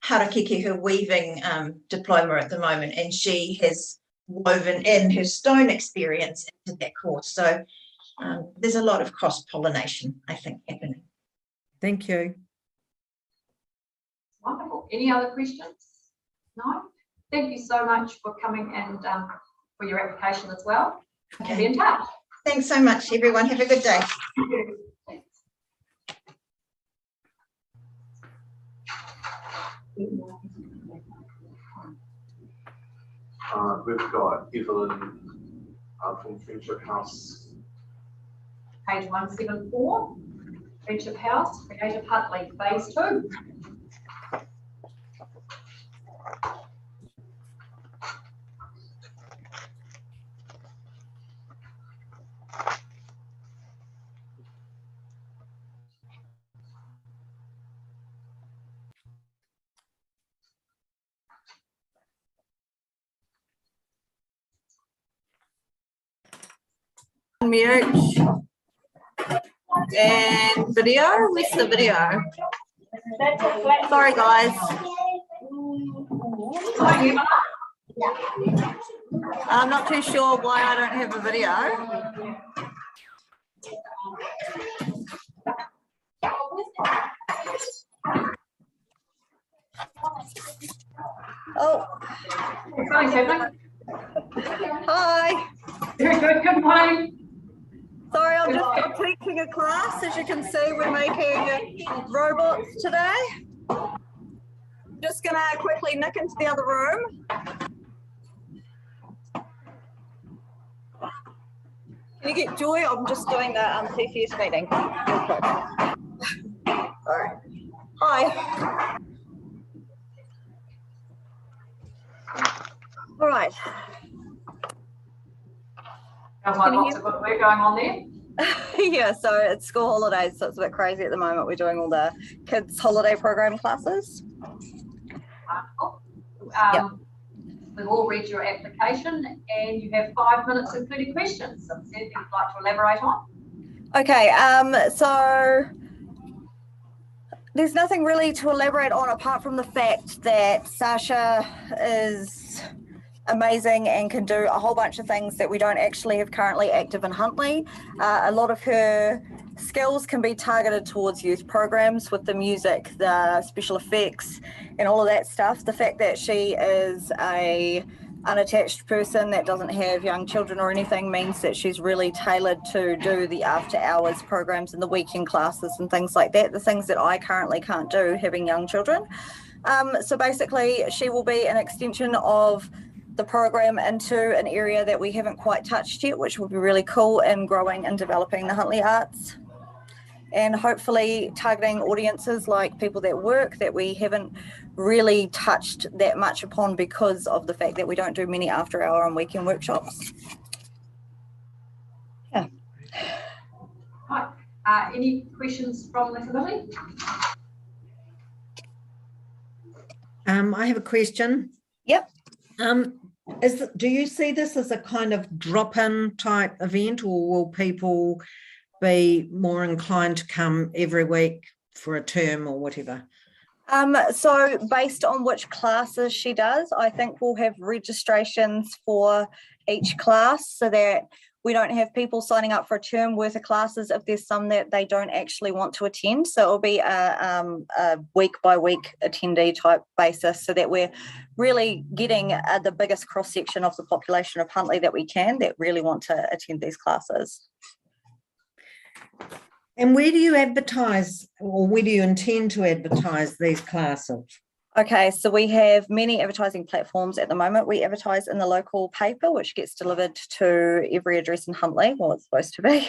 harakeke, her weaving diploma at the moment, and she has woven in her stone experience into that course. So there's a lot of cross-pollination, I think, happening. Thank you. Wonderful. Any other questions? No? Thank you so much for coming and for your application as well. Okay. Be in touch. Thanks so much, everyone. Have a good day. We've got Evelyn from Friendship House. Page 174, Friendship House, Creative Hutley, Phase 2. Mute and video. Where's the video? Sorry, guys. I'm not too sure why I don't have a video. Oh. Hi. Good morning. Sorry, I'm teaching a class. As you can see, we're making robots today. Just gonna quickly nick into the other room. Can you get Joy? I'm just doing the CCS meeting. All right. Hi. All right. Sounds like lots of good work going on there. Yeah, so it's school holidays, so it's a bit crazy at the moment. We're doing all the kids' holiday program classes. We've all read your application and you have 5 minutes including questions. So, anything you'd like to elaborate on? Okay, so there's nothing really to elaborate on apart from the fact that Sasha is amazing and can do a whole bunch of things that we don't actually have currently active in Huntly. A lot of her skills can be targeted towards youth programs with the music, the special effects and all of that stuff. The fact that she is a unattached person that doesn't have young children or anything means that she's really tailored to do the after hours programs and the weekend classes and things like that, the things that I currently can't do having young children. So basically she will be an extension of the program into an area that we haven't quite touched yet, which will be really cool in growing and developing the Huntly arts, and hopefully targeting audiences like people that work that we haven't really touched that much upon because of the fact that we don't do many after hour and weekend workshops. Right. Any questions from the committee? I have a question. Yep. Do you see this as a kind of drop-in type event, or will people be more inclined to come every week for a term or whatever? So based on which classes she does, I think we'll have registrations for each class so that we don't have people signing up for a term worth of classes if there's some that they don't actually want to attend. So it'll be a week by week attendee type basis so that we're really getting the biggest cross section of the population of Huntly that we can that really want to attend these classes. And where do you advertise, or where do you intend to advertise these classes? Okay, so we have many advertising platforms at the moment. We advertise in the local paper, which gets delivered to every address in Huntly, well, it's supposed to be.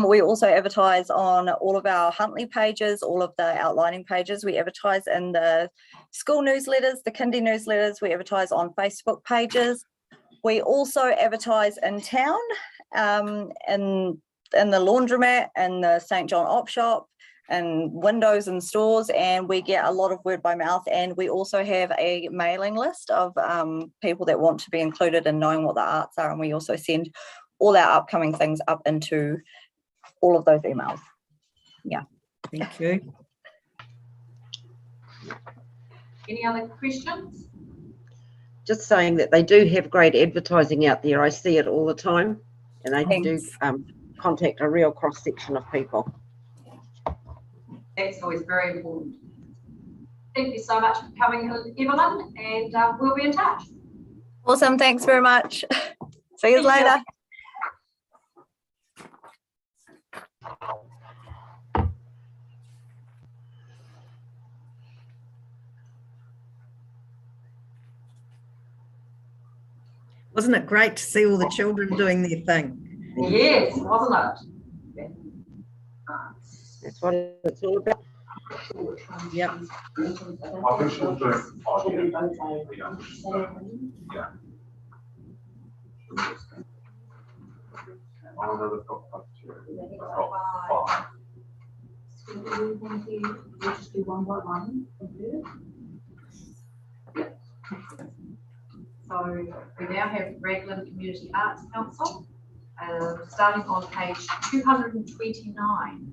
We also advertise on all of our Huntly pages, all of the outlining pages. We advertise in the school newsletters, the kindy newsletters. We advertise on Facebook pages. We also advertise in town, in the laundromat and the St. John op shop and windows and stores, and we get a lot of word by mouth. And we also have a mailing list of people that want to be included in knowing what the arts are, and we also send all our upcoming things up into all of those emails. Yeah. Thank you. Any other questions? Just saying that they do have great advertising out there. I see it all the time, and they do contact a real cross section of people. That's always very important. Thank you so much for coming, Evelyn, and we'll be in touch. Awesome, thanks very much. See you later. Wasn't it great to see all the children doing their thing? Yes, wasn't it? That's what it's all about. Yep. I think she'll do yeah. They've got 5. Just do one by one. So we now have Raglan Community Arts Council, starting on page 229.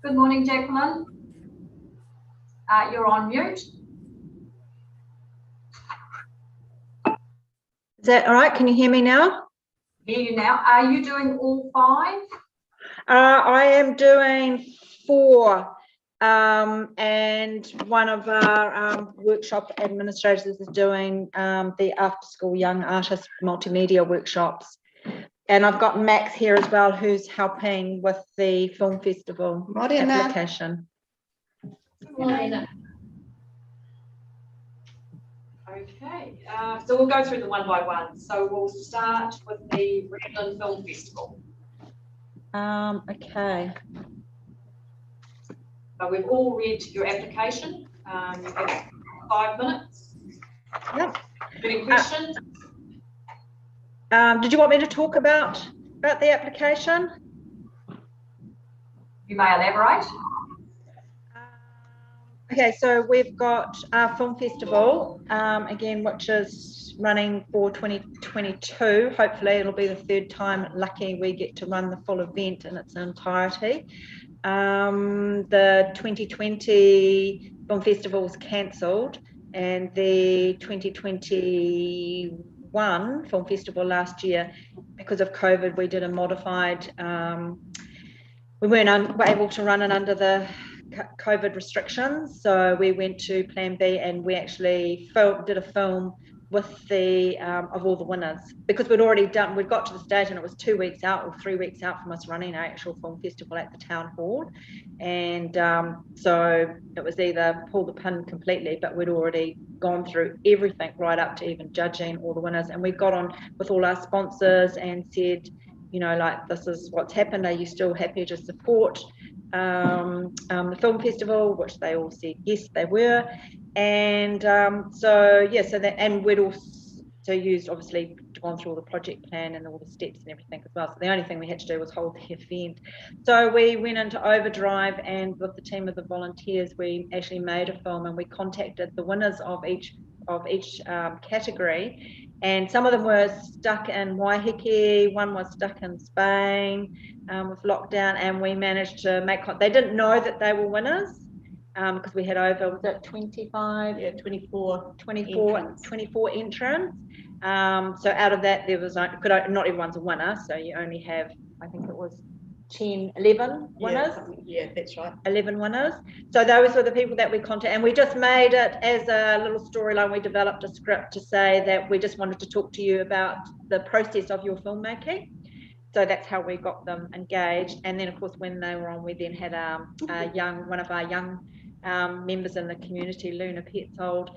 Good morning, Jacqueline. You're on mute. Is that all right? Can you hear me now? Hear you now. Are you doing all 5? I am doing 4. And one of our workshop administrators is doing the after school young artist multimedia workshops. And I've got Max here as well, who's helping with the film festival application. Okay, so we'll go through the one by one. So we'll start with the Raglan Film Festival. Okay. So we've all read your application. You've got 5 minutes. Yep. Any questions? Did you want me to talk about the application? You may elaborate. Okay, so we've got our film festival, again, which is running for 2022. Hopefully it'll be the 3rd time lucky we get to run the full event in its entirety. The 2020 film festival was cancelled, and the 2021 film festival last year, because of COVID, we did a modified, we weren't able to run it under the COVID restrictions, so we went to plan B, and we actually did a film with the of all the winners, because we'd got to the stage and it was 2 weeks out or 3 weeks out from us running our actual film festival at the town hall, and so it was either pull the pin completely, but we'd already gone through everything right up to even judging all the winners, and we got on with all our sponsors and said, you know, like, this is what's happened, are you still happy to support the film festival? Which they all said yes, they were. And so that, and we'd also used, obviously, gone through all the project plan and all the steps and everything as well. So the only thing we had to do was hold the event. So we went into overdrive, and with the team of the volunteers, we actually made a film, and we contacted the winners of each category. And some of them were stuck in Waiheke, one was stuck in Spain with lockdown, and we managed to make, they didn't know that they were winners because we had over, was it 25? Yeah, 24 entrants. So out of that, there was like, not everyone's a winner, so you only have, I think it was 11 winners. Yeah, that's right. 11 winners. So those were the people that we contacted, and we just made it as a little storyline. We developed a script to say that we just wanted to talk to you about the process of your filmmaking. So that's how we got them engaged. And then, of course, when they were on, we then had one of our young members in the community, Luna Petzold.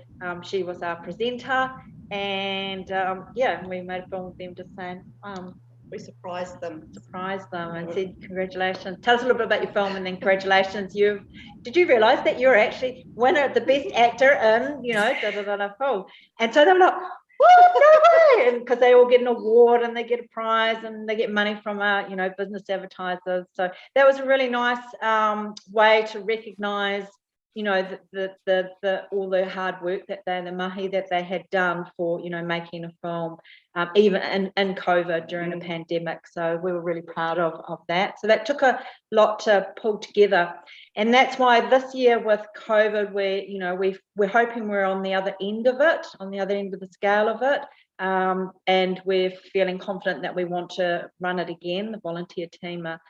She was our presenter, and we made a film with them, just saying, we surprised them and said, congratulations, tell us a little bit about your film, and then congratulations, did you realize that you're actually winner, the best actor in, you know, film. And so they were like, what, no way, and because they all get an award and they get a prize and they get money from our, you know, business advertisers. So that was a really nice way to recognize, you know, the all the hard work that the mahi that they had done for, you know, making a film, even in COVID during a pandemic. So we were really proud of that. So that took a lot to pull together, and that's why this year with COVID, we're hoping we're on the other end of it, on the other end of the scale of it, and we're feeling confident that we want to run it again. The volunteer team are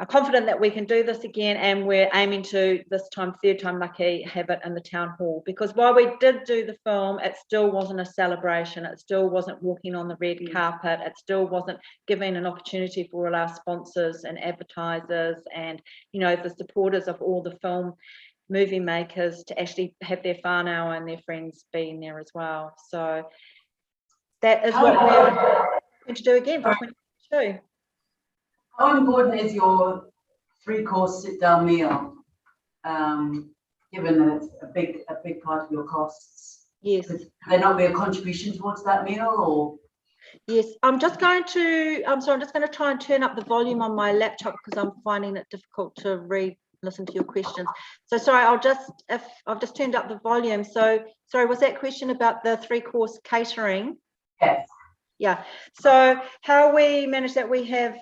confident that we can do this again, and we're aiming to, this time, third time lucky, have it in the town hall, because while we did do the film, it still wasn't a celebration, it still wasn't walking on the red carpet, it still wasn't giving an opportunity for all our sponsors and advertisers and, you know, the supporters of all the film movie makers to actually have their whānau and their friends being there as well. So that is what we're going to do again for 2022. How important is your 3-course sit-down meal, given that it's a big part of your costs? Yes. Could there not be a contribution towards that meal, or? Yes, I'm just going to try and turn up the volume on my laptop because I'm finding it difficult to listen to your questions. So sorry, I've just turned up the volume. So sorry, was that question about the 3-course catering? Yes. Yeah, so how we manage that, we have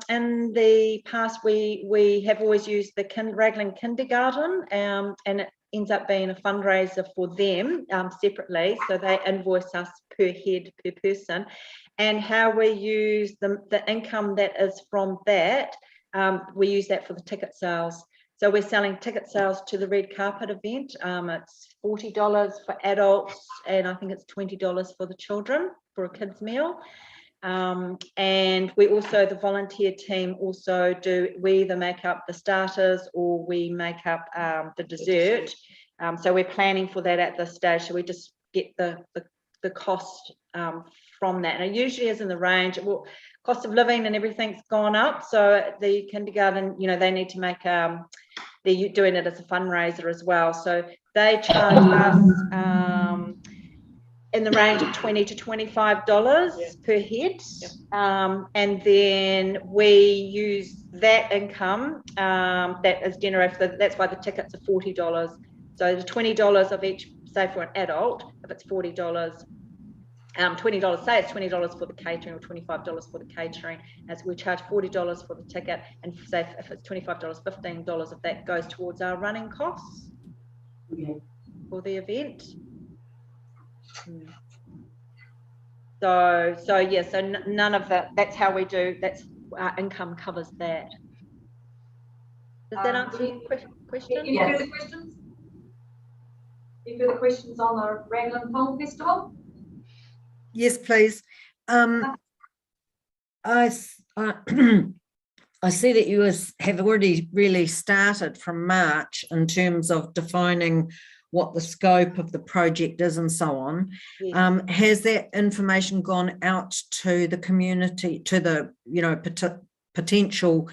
in the past we have always used the Raglan Kindergarten, and it ends up being a fundraiser for them separately, so they invoice us per head, per person, and how we use the income that is from that, we use that for the ticket sales. So we're selling ticket sales to the red carpet event. It's $40 for adults, and I think it's $20 for the children for a kids meal. And we also, the volunteer team also we either make up the starters or we make up the dessert. So we're planning for that at this stage. So we just get the cost from that, and it usually is in the range. Well, cost of living and everything's gone up, so the kindergarten, you know, they need to make they're doing it as a fundraiser as well, so they charge us in the range of $20 to $25 per head, and then we use that income that is generated. That's why the tickets are $40. So the $20 of each, say for an adult, if it's $40, $20, say it's $20 for the catering or $25 for the catering, as we charge $40 for the ticket, and say if it's $25, $15 of that goes towards our running costs for the event. So yeah, so none of that, that's how we do, that's our income covers that. Does that answer your question? Any further questions? Any further questions on the Raglan Film Festival? Yes, please. I see that you have already really started from March in terms of defining what the scope of the project is and so on. Yes. Has that information gone out to the community, to the potential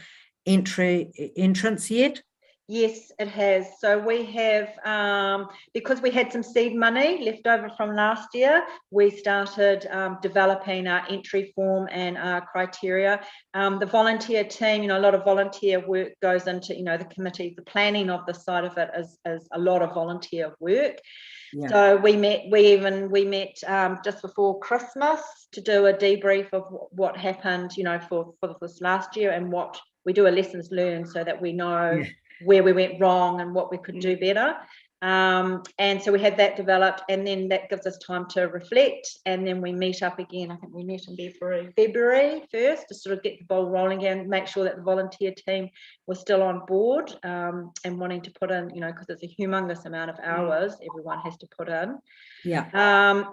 entrants yet? Yes, it has. So we have, because we had some seed money left over from last year, we started developing our entry form and our criteria. The volunteer team, a lot of volunteer work goes into, the committee, the planning of the side of it is a lot of volunteer work. Yeah. So we met just before Christmas to do a debrief of what happened, for this last year, and what we do a lessons learned so that we know where we went wrong and what we could do better. And so we had that developed, and then that gives us time to reflect, and then we meet up again. I think we met in February 1st to sort of get the ball rolling again, make sure that the volunteer team was still on board, and wanting to put in, because it's a humongous amount of hours everyone has to put in. Yeah.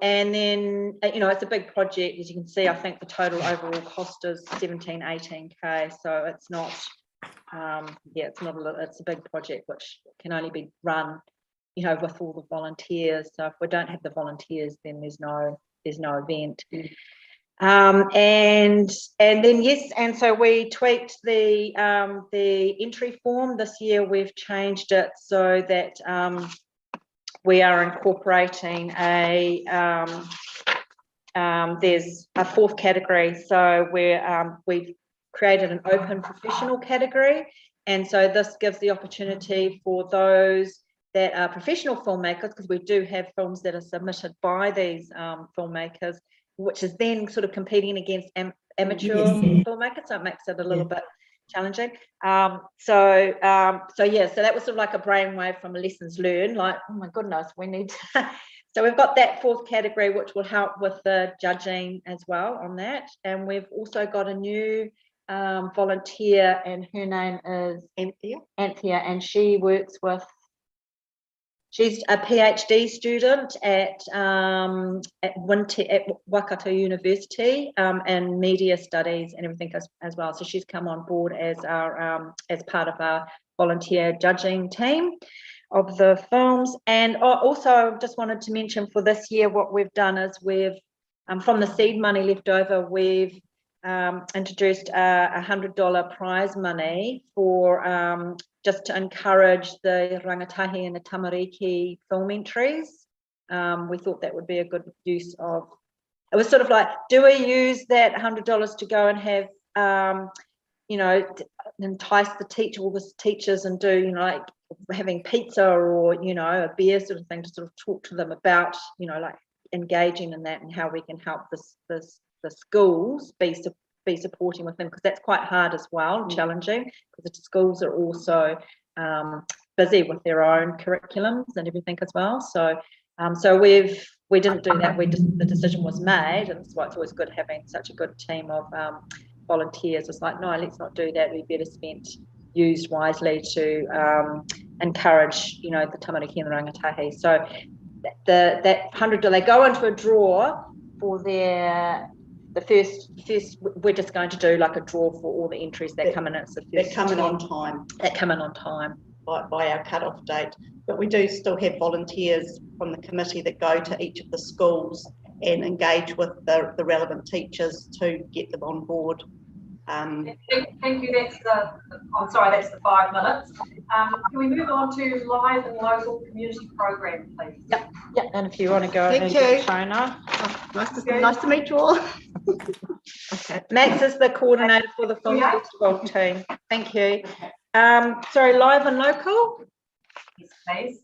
And then, it's a big project. As you can see, I think the total overall cost is 18K. So it's not, it's a big project which can only be run, with all the volunteers. So if we don't have the volunteers, then there's no event. And then yes, and so we tweaked the entry form this year. We've changed it so that we are incorporating there's a fourth category. So we've created an open professional category, and so this gives the opportunity for those that are professional filmmakers, because we do have films that are submitted by these filmmakers, which is then sort of competing against amateur filmmakers, so it makes it a little bit challenging. So that was sort of like a brainwave from lessons learned, like, oh my goodness, we need to so we've got that fourth category, which will help with the judging as well on that. And we've also got a new volunteer, and her name is Anthea, and she works with, she's a PhD student at Waikato University, and media studies and everything as well. So she's come on board as our as part of our volunteer judging team of the films. And also just wanted to mention for this year, what we've done is we've from the seed money left over, we've introduced $100 prize money for just to encourage the rangatahi and the tamariki film entries. We thought that would be a good use of, it was sort of like, do we use that $100 to go and have, entice all the teachers and do, like having pizza or, a beer sort of thing, to sort of talk to them about, like engaging in that and how we can help the schools be supporting with them, because that's quite hard as well, challenging, because the schools are also busy with their own curriculums and everything as well. So we didn't do that. The decision was made, and that's why it's always good having such a good team of volunteers. It's like, no, let's not do that. We better used wisely to encourage, the tamariki and the rangatahi. So that $100, they go into a draw for the first, we're just going to do like a draw for all the entries that come in. It's the first. That come in on time. That come in on time. By our cut-off date. But we do still have volunteers from the committee that go to each of the schools and engage with the relevant teachers to get them on board. Thank you. I'm sorry, that's the 5 minutes. Can we move on to live and local community program, please? Yep. And if you want to go Thank you. Shona. Nice to meet you all. Okay. Max is the coordinator for the film festival team. Thank you. Sorry, live and local. Yes, please.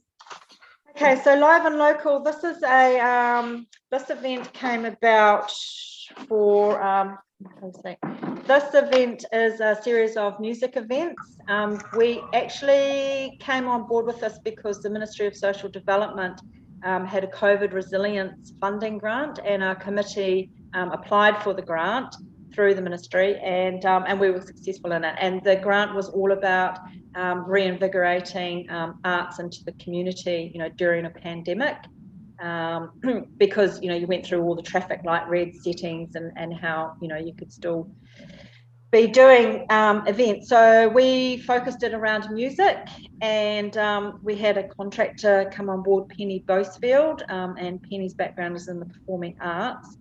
Okay, so live and local. This is this event came about for. This event is a series of music events. We actually came on board with this because the Ministry of Social Development had a COVID resilience funding grant, and our committee applied for the grant through the ministry, and we were successful in it. And the grant was all about reinvigorating arts into the community, during a pandemic. because, you know, you went through all the traffic light red settings and how, you know, you could still be doing events. So we focused it around music, and we had a contractor come on board, Penny Bosefield, and Penny's background is in the performing arts.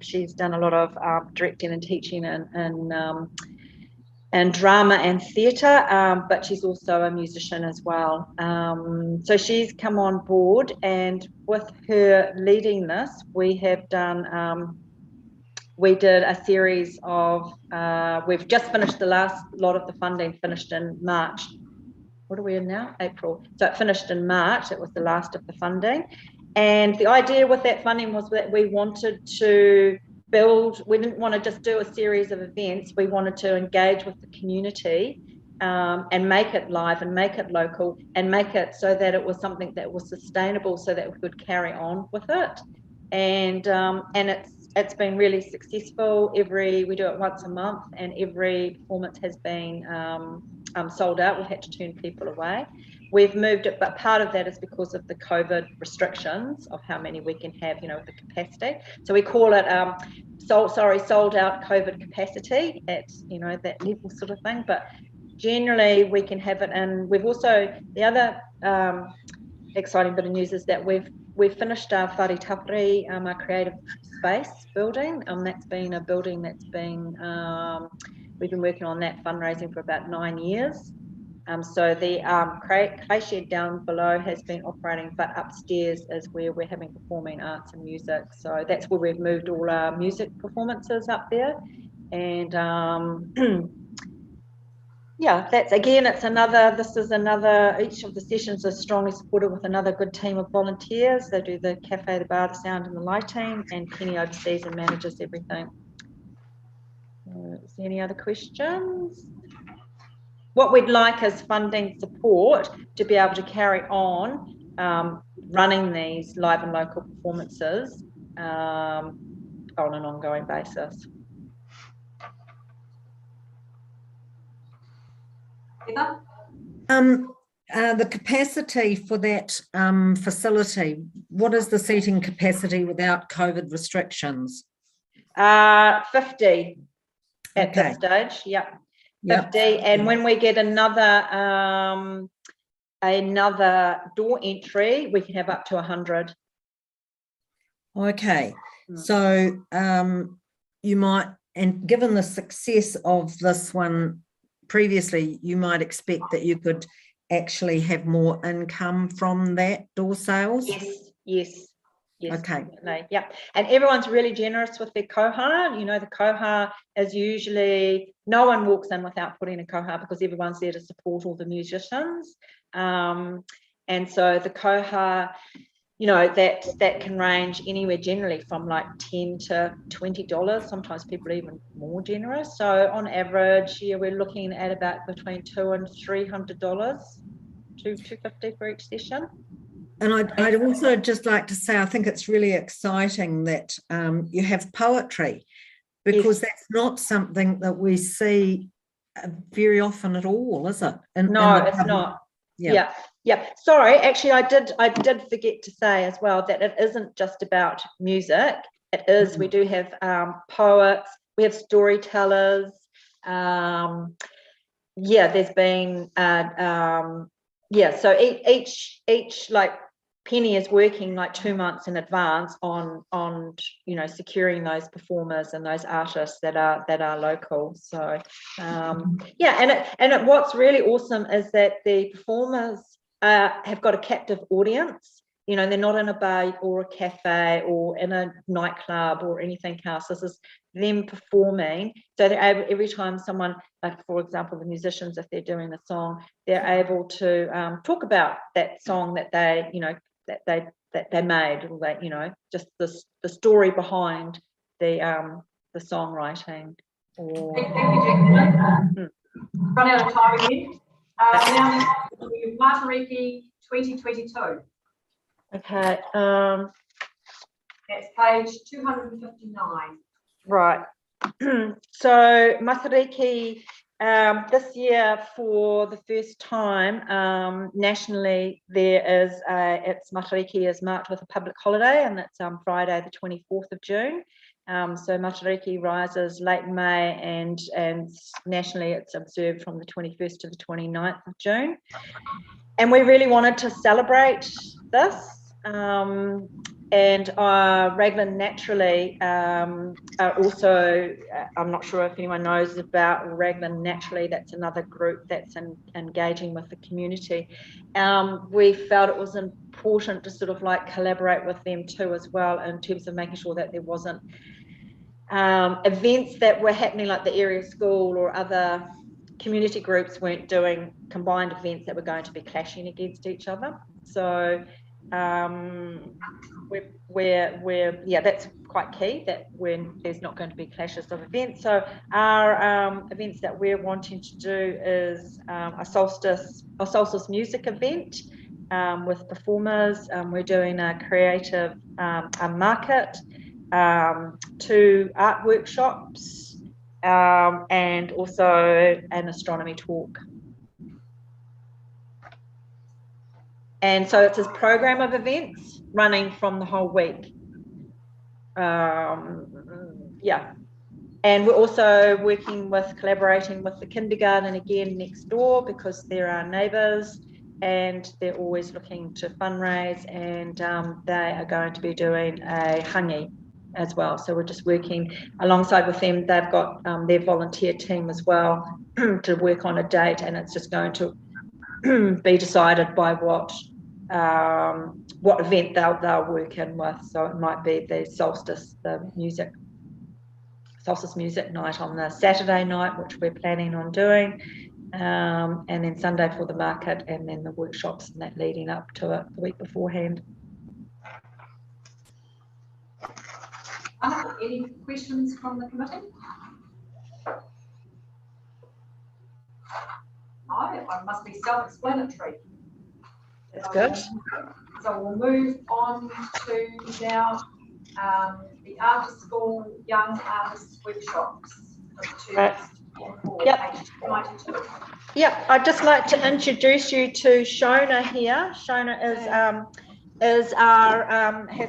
She's done a lot of directing and teaching and drama and theatre, but she's also a musician as well. So she's come on board, and with her leading this, we have done, we did a series of, we've just finished the last lot of the funding, finished in March. What are we in now? April. So it finished in March, it was the last of the funding. And the idea with that funding was that we wanted to build, we didn't want to just do a series of events, we wanted to engage with the community and make it live and make it local and make it so that it was something that was sustainable so that we could carry on with it. And it's been really successful. We do it once a month, and every performance has been sold out. We've had to turn people away. We've moved it, but part of that is because of the COVID restrictions of how many we can have, you know, with the capacity. So we call it sold out COVID capacity at, you know, that level sort of thing. But generally we can have it. And we've also, the other exciting bit of news is that we've finished our Whare Tapere, our creative space building. That's been a building that's been, we've been working on that fundraising for about 9 years. So the clay shed down below has been operating, but upstairs is where we're having performing arts and music. So that's where we've moved all our music performances up there. And yeah, that's again, it's another, this is another, each of the sessions is strongly supported with another good team of volunteers. They do the cafe, the bar, the sound and the lighting, and Penny oversees and manages everything. Is there any other questions? What we'd like is funding support to be able to carry on running these live and local performances on an ongoing basis. The capacity for that facility, what is the seating capacity without COVID restrictions? 50 at this stage, yeah. 50, and when we get another door entry, we can have up to 100. Okay, so you might, and given the success of this one previously, you might expect that you could actually have more income from that door sales? Yes. Okay. Definitely. Yeah, and everyone's really generous with their koha. You know, the koha is usually, no one walks in without putting a koha because everyone's there to support all the musicians. And so the koha, you know, that can range anywhere generally from like $10 to $20. Sometimes people are even more generous. So on average, yeah, we're looking at about between $200 and $300, $250 for each session. And I'd also just like to say, I think it's really exciting that you have poetry, because that's not something that we see very often at all, is it? No, it's not. Yeah. Sorry, actually, I did forget to say as well that it isn't just about music. It is. We do have poets. We have storytellers. Yeah, there's been so each like Penny is working like 2 months in advance on you know, securing those performers and those artists that are local. So yeah, and what's really awesome is that the performers have got a captive audience. You know, they're not in a bar or a cafe or in a nightclub or anything else. This is them performing. So they're able, every time someone, like for example, the musicians, if they're doing the song, they're able to talk about that song that they, you know, that they made, or that, you know, just the story behind the songwriting. Or Run out of time again. Now Matariki 2022. Okay. That's page 259. Right. So Matariki This year, for the first time, nationally, there is it's Matariki is marked with a public holiday, and it's Friday, the 24th of June. So Matariki rises late May, and nationally it's observed from the 21st to the 29th of June. And we really wanted to celebrate this. And Raglan Naturally are also, I'm not sure if anyone knows about Raglan Naturally, that's another group that's engaging with the community. We felt it was important to sort of like collaborate with them too as well, in terms of making sure that there wasn't events that were happening like the area school or other community groups weren't doing combined events that were going to be clashing against each other. So that's quite key, that when there's not going to be clashes of events. So our events that we're wanting to do is a solstice music event with performers. We're doing a creative a market, 2 art workshops, and also an astronomy talk. And so it's a program of events running from the whole week. Yeah. And we're also collaborating with the kindergarten again next door, because they're our neighbours and they're always looking to fundraise, and they are going to be doing a hangi as well. So we're just working alongside with them. They've got their volunteer team as well to work on a date, and it's just going to be decided by what event they'll work in with. So it might be the solstice music night on the Saturday night, which we're planning on doing, and then Sunday for the market, and then the workshops and that leading up to it the week beforehand. Any questions from the committee? No, it must be self-explanatory. That's good. So we'll move on to now the after school young artists workshops. Right. Yep. Yep. I'd just like to introduce you to Shona here. Shona has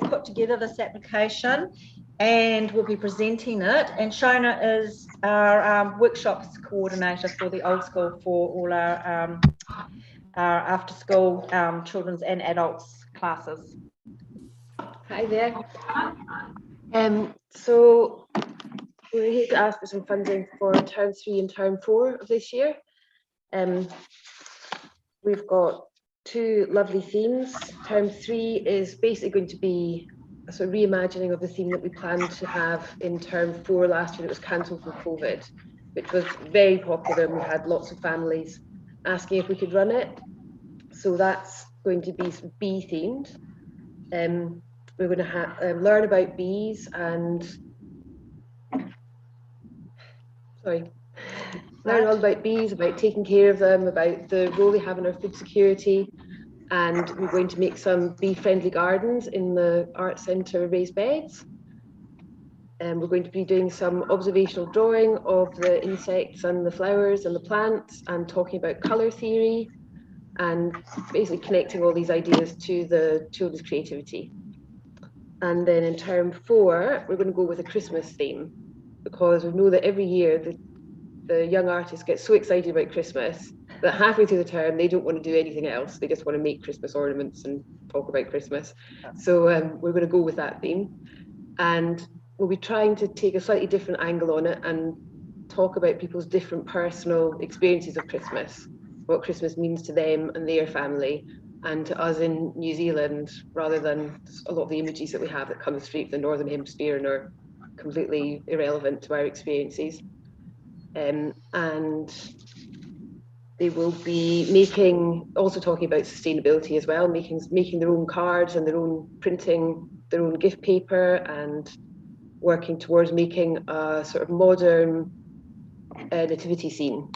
put together this application and will be presenting it. And Shona is our workshops coordinator for the old school, for all our after school children's and adults classes. Hi there. So we're here to ask for some funding for term 3 and term 4 of this year. We've got 2 lovely themes. Term 3 is basically going to be a sort of reimagining of the theme that we planned to have in term 4 last year. It was cancelled for COVID, which was very popular, and we had lots of families asking if we could run it. So that's going to be bee themed. We're going to learn about bees and learn all about bees, about taking care of them, about the role they have in our food security. And we're going to make some bee-friendly gardens in the art centre raised beds. And we're going to be doing some observational drawing of the insects and the flowers and the plants, and talking about colour theory, and basically connecting all these ideas to the children's creativity. And then in term 4, we're going to go with a Christmas theme, because we know that every year the young artists get so excited about Christmas that halfway through the term they don't want to do anything else. They just want to make Christmas ornaments and talk about Christmas. So we're going to go with that theme, and we'll be trying to take a slightly different angle on it and talk about people's different personal experiences of Christmas, what Christmas means to them and their family, and to us in New Zealand, rather than a lot of the images that we have that come straight from the Northern Hemisphere and are completely irrelevant to our experiences. And they will be also talking about sustainability as well, making their own cards and printing their own gift paper, and working towards making a sort of modern nativity scene,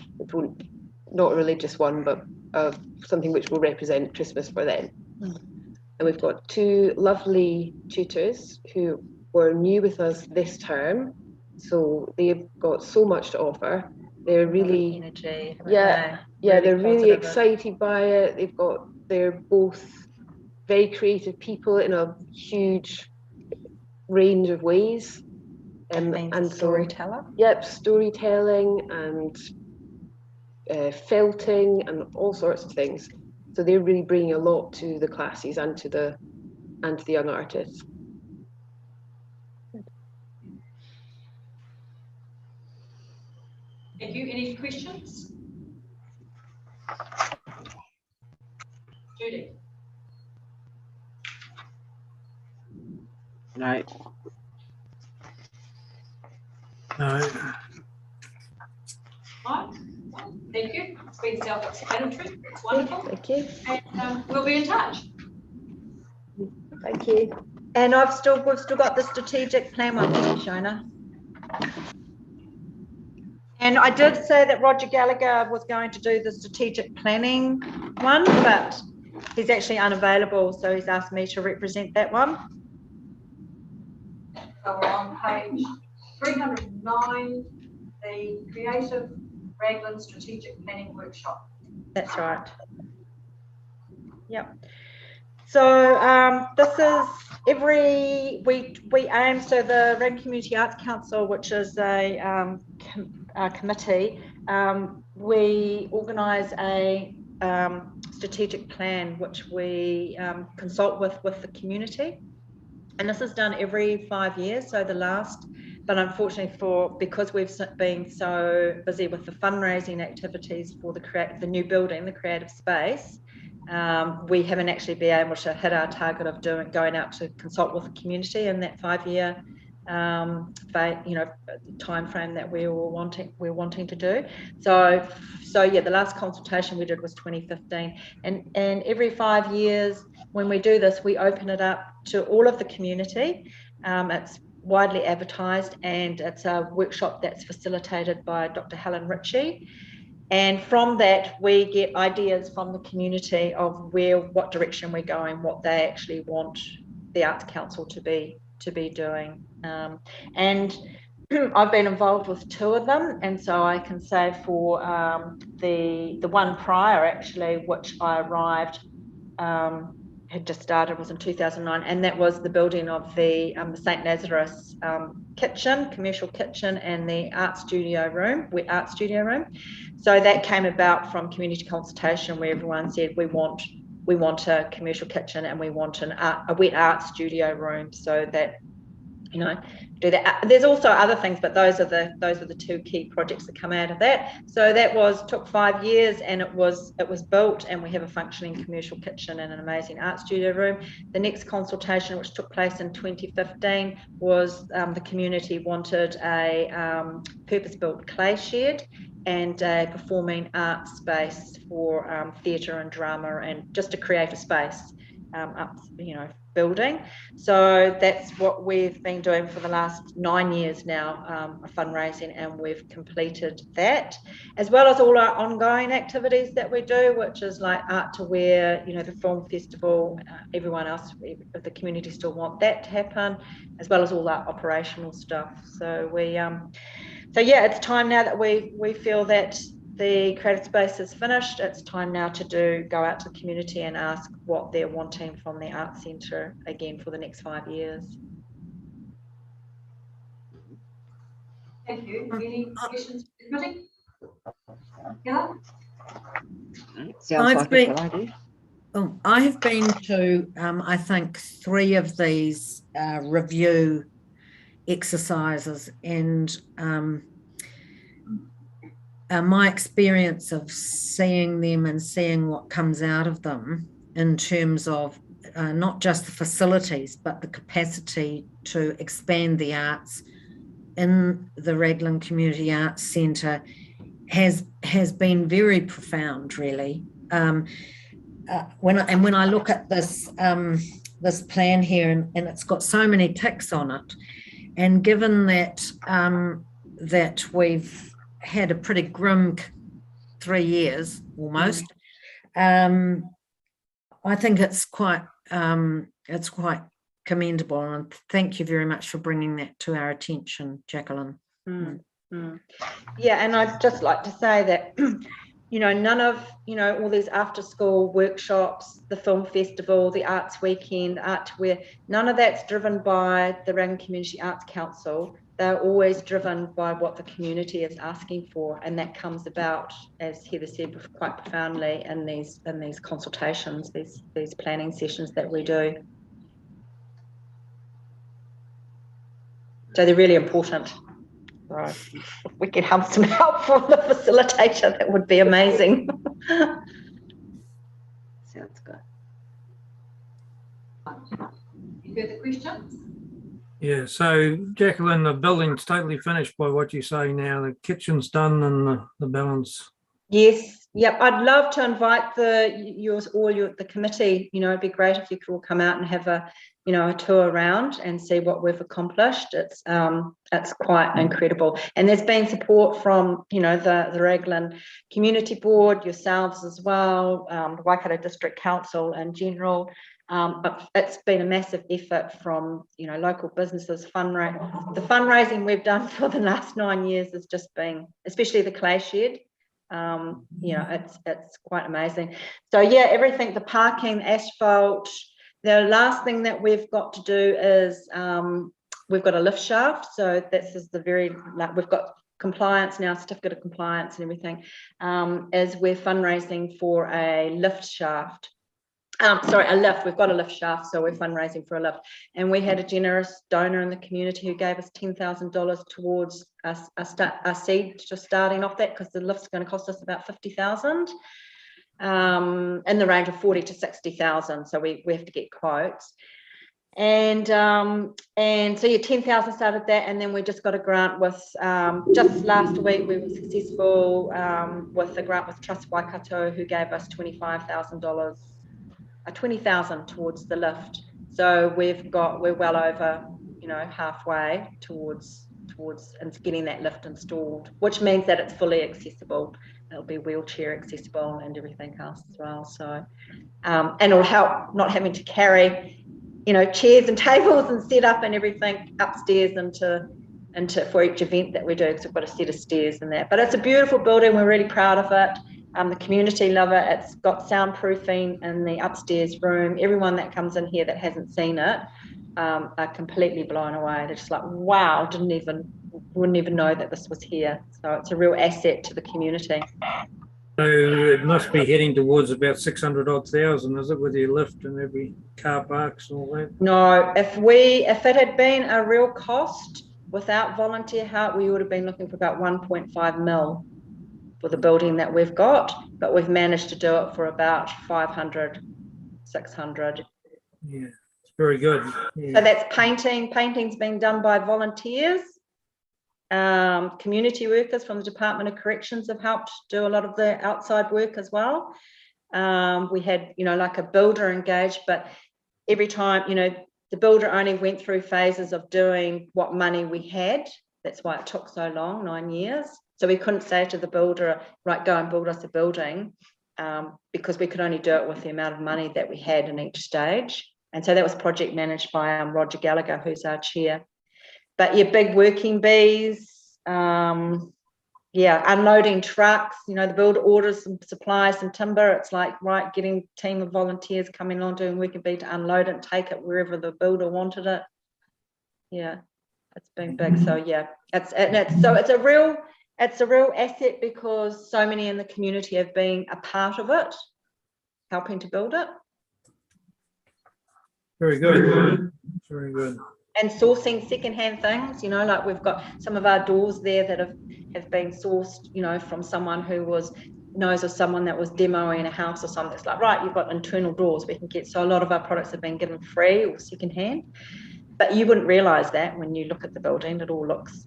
not a religious one, but something which will represent Christmas for them. And we've got 2 lovely tutors who were new with us this term, so they've got so much to offer. They're really, energy. yeah, they're really excited by it. They're both very creative people in a huge range of ways. And storyteller. Yep, storytelling and felting and all sorts of things. So they're really bringing a lot to the classes and to the young artists. Thank you. Any questions? Judy? No. No. Right. Thank you. It's been self-explanatory. It's wonderful. Thank you. And we'll be in touch. Thank you. And we've still got the strategic plan one, Shona. And I did say that Roger Gallagher was going to do the strategic planning one, but he's actually unavailable, so he's asked me to represent that one. So we're on page 309, the Creative Raglan Strategic Planning Workshop. That's right. Yep. So this is we aim, so the Raglan Community Arts Council, which is a committee, we organise a strategic plan which we consult with the community, and this is done every 5 years. So the last, but unfortunately because we've been so busy with the fundraising activities for the new building, the creative space, we haven't actually been able to hit our target of going out to consult with the community in that 5-year time frame that we're wanting to do. So yeah, the last consultation we did was 2015, and every 5 years when we do this, we open it up to all of the community. It's widely advertised, and it's a workshop that's facilitated by Dr. Helen Ritchie. And from that, we get ideas from the community of what direction we're going, what they actually want the Arts Council to be doing. And I've been involved with 2 of them, and so I can say for the one prior, actually, which I arrived, had just started, was in 2009, and that was the building of the St. Lazarus kitchen, commercial kitchen, and the art studio room. So that came about from community consultation, where everyone said we want a commercial kitchen and we want a wet art studio room, so that do that. There's also other things, but those are the 2 key projects that come out of that. So that took 5 years, and it was built, and we have a functioning commercial kitchen and an amazing art studio room. The next consultation, which took place in 2015, was the community wanted a purpose-built clay shed and a performing arts space for theatre and drama, and just to create a space building. So that's what we've been doing for the last 9 years now, fundraising, and we've completed that, as well as all our ongoing activities that we do, which is like Art to Wear, the film festival, everyone else, if the community still want that to happen, as well as all our operational stuff. So so yeah, it's time now that we feel that the creative space is finished. It's time now to go out to the community and ask what they're wanting from the Arts Centre again for the next 5 years. Thank you. Any questions for the committee? Yeah. Sounds like a good idea. I have been to, I think, 3 of these review exercises, and my experience of seeing them and seeing what comes out of them in terms of not just the facilities, but the capacity to expand the arts in the Raglan Community Arts Centre has been very profound, really. When I look at this this plan here, and it's got so many ticks on it, and given that that we've had a pretty grim 3 years almost, I think it's quite commendable, and thank you very much for bringing that to our attention, Jacqueline. Yeah, and I'd just like to say that, you know, none of, you know, all these after school workshops, the film festival, the arts weekend, art to wear, none of that's driven by the Rangan Community Arts Council. They're always driven by what the community is asking for, and that comes about, as Heather said, quite profoundly in these consultations, these planning sessions that we do. So they're really important. Right. If we could have some help from the facilitator, that would be amazing. Sounds good. Any further questions? Yeah, so Jacqueline, the building's totally finished by what you say now. The kitchen's done and the balance. Yes, yep. I'd love to invite the committee. You know, it'd be great if you could all come out and have a tour around and see what we've accomplished. It's quite incredible, and there's been support from the Raglan Community Board, yourselves as well, the Waikato District Council in general. But it's been a massive effort from local businesses. The fundraising we've done for the last 9 years has just been, especially the clay shed. It's quite amazing. So yeah, everything, the parking, asphalt. The last thing that we've got to do is we've got a lift shaft. So this is we've got compliance now, certificate of compliance and everything, as we're fundraising for a lift shaft. A lift. We've got a lift shaft, so we're fundraising for a lift. And we had a generous donor in the community who gave us $10,000 towards our seed, just starting off that, because the lift's going to cost us about $50,000, in the range of $40,000 to $60,000. So we have to get quotes. And so yeah, 10,000 started that, and then we just got a grant with just last week we were successful with a grant with Trust Waikato, who gave us $25,000. 20,000 towards the lift. So we're well over halfway towards and getting that lift installed, which means that it's fully accessible. It'll be wheelchair accessible and everything else as well. So and it'll help not having to carry chairs and tables and set up and everything upstairs into for each event that we do, because we've got a set of stairs and that. But it's a beautiful building. We're really proud of it. The community love it. It's got soundproofing in the upstairs room. Everyone that comes in here that hasn't seen it are completely blown away. They're just like, wow, wouldn't even know that this was here. So it's a real asset to the community. So it must be heading towards about 600,000, is it, with your lift and every car parks and all that? No, if it had been a real cost without volunteer help, we would have been looking for about 1.5 mil. For the building that we've got, but we've managed to do it for about 500, 600. Yeah, it's very good. Yeah. So that's painting. Painting's been done by volunteers. Community workers from the Department of Corrections have helped do a lot of the outside work as well. We had, like a builder engaged, but every time, the builder only went through phases of doing what money we had. That's why it took so long, 9 years. So we couldn't say to the builder, right, go and build us a building, because we could only do it with the amount of money that we had in each stage. And so that was project managed by Roger Gallagher, who's our chair. But yeah, big working bees, unloading trucks, the builder orders some supplies, some timber. It's like, right, getting a team of volunteers coming along doing working bee to unload it and take it wherever the builder wanted it. Yeah, it's been big. So yeah, it's a real asset, because so many in the community have been a part of it, helping to build it. Very good. Very good. And sourcing secondhand things, like we've got some of our doors there that have been sourced, from someone who knows of someone that was demoing a house or something. It's like, right, you've got internal doors we can get. So a lot of our products have been given free or secondhand. But you wouldn't realise that when you look at the building. It all looks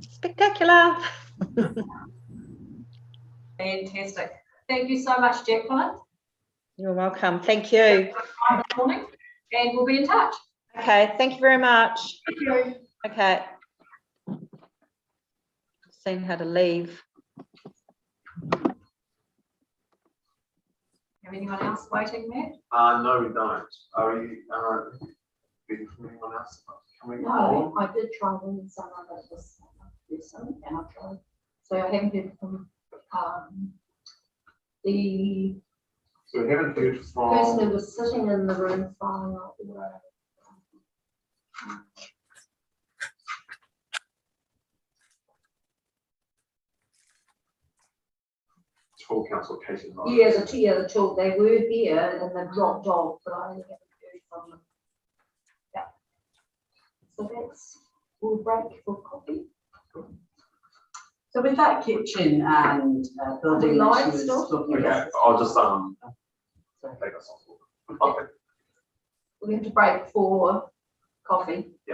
spectacular. Fantastic. Thank you so much, Jacqueline. You're welcome. Thank you. This morning, and we'll be in touch. Okay. Thank you very much. Thank you. Okay. Seeing how to leave. Have anyone else waiting, Matt? No, we don't. Are you waiting for anyone else coming? No, I did try and win some of it. person, and I'll try. So I haven't heard from the So we haven't heard person from, who was sitting in the room filing out the order. full council Katie. Yeah, the two, they were here and they dropped off, but I only haven't heard from them. Yeah. So that's, we'll break for coffee. So with that kitchen and building that she was talking Okay, about. I'll just take us off. Okay. We have to break for coffee.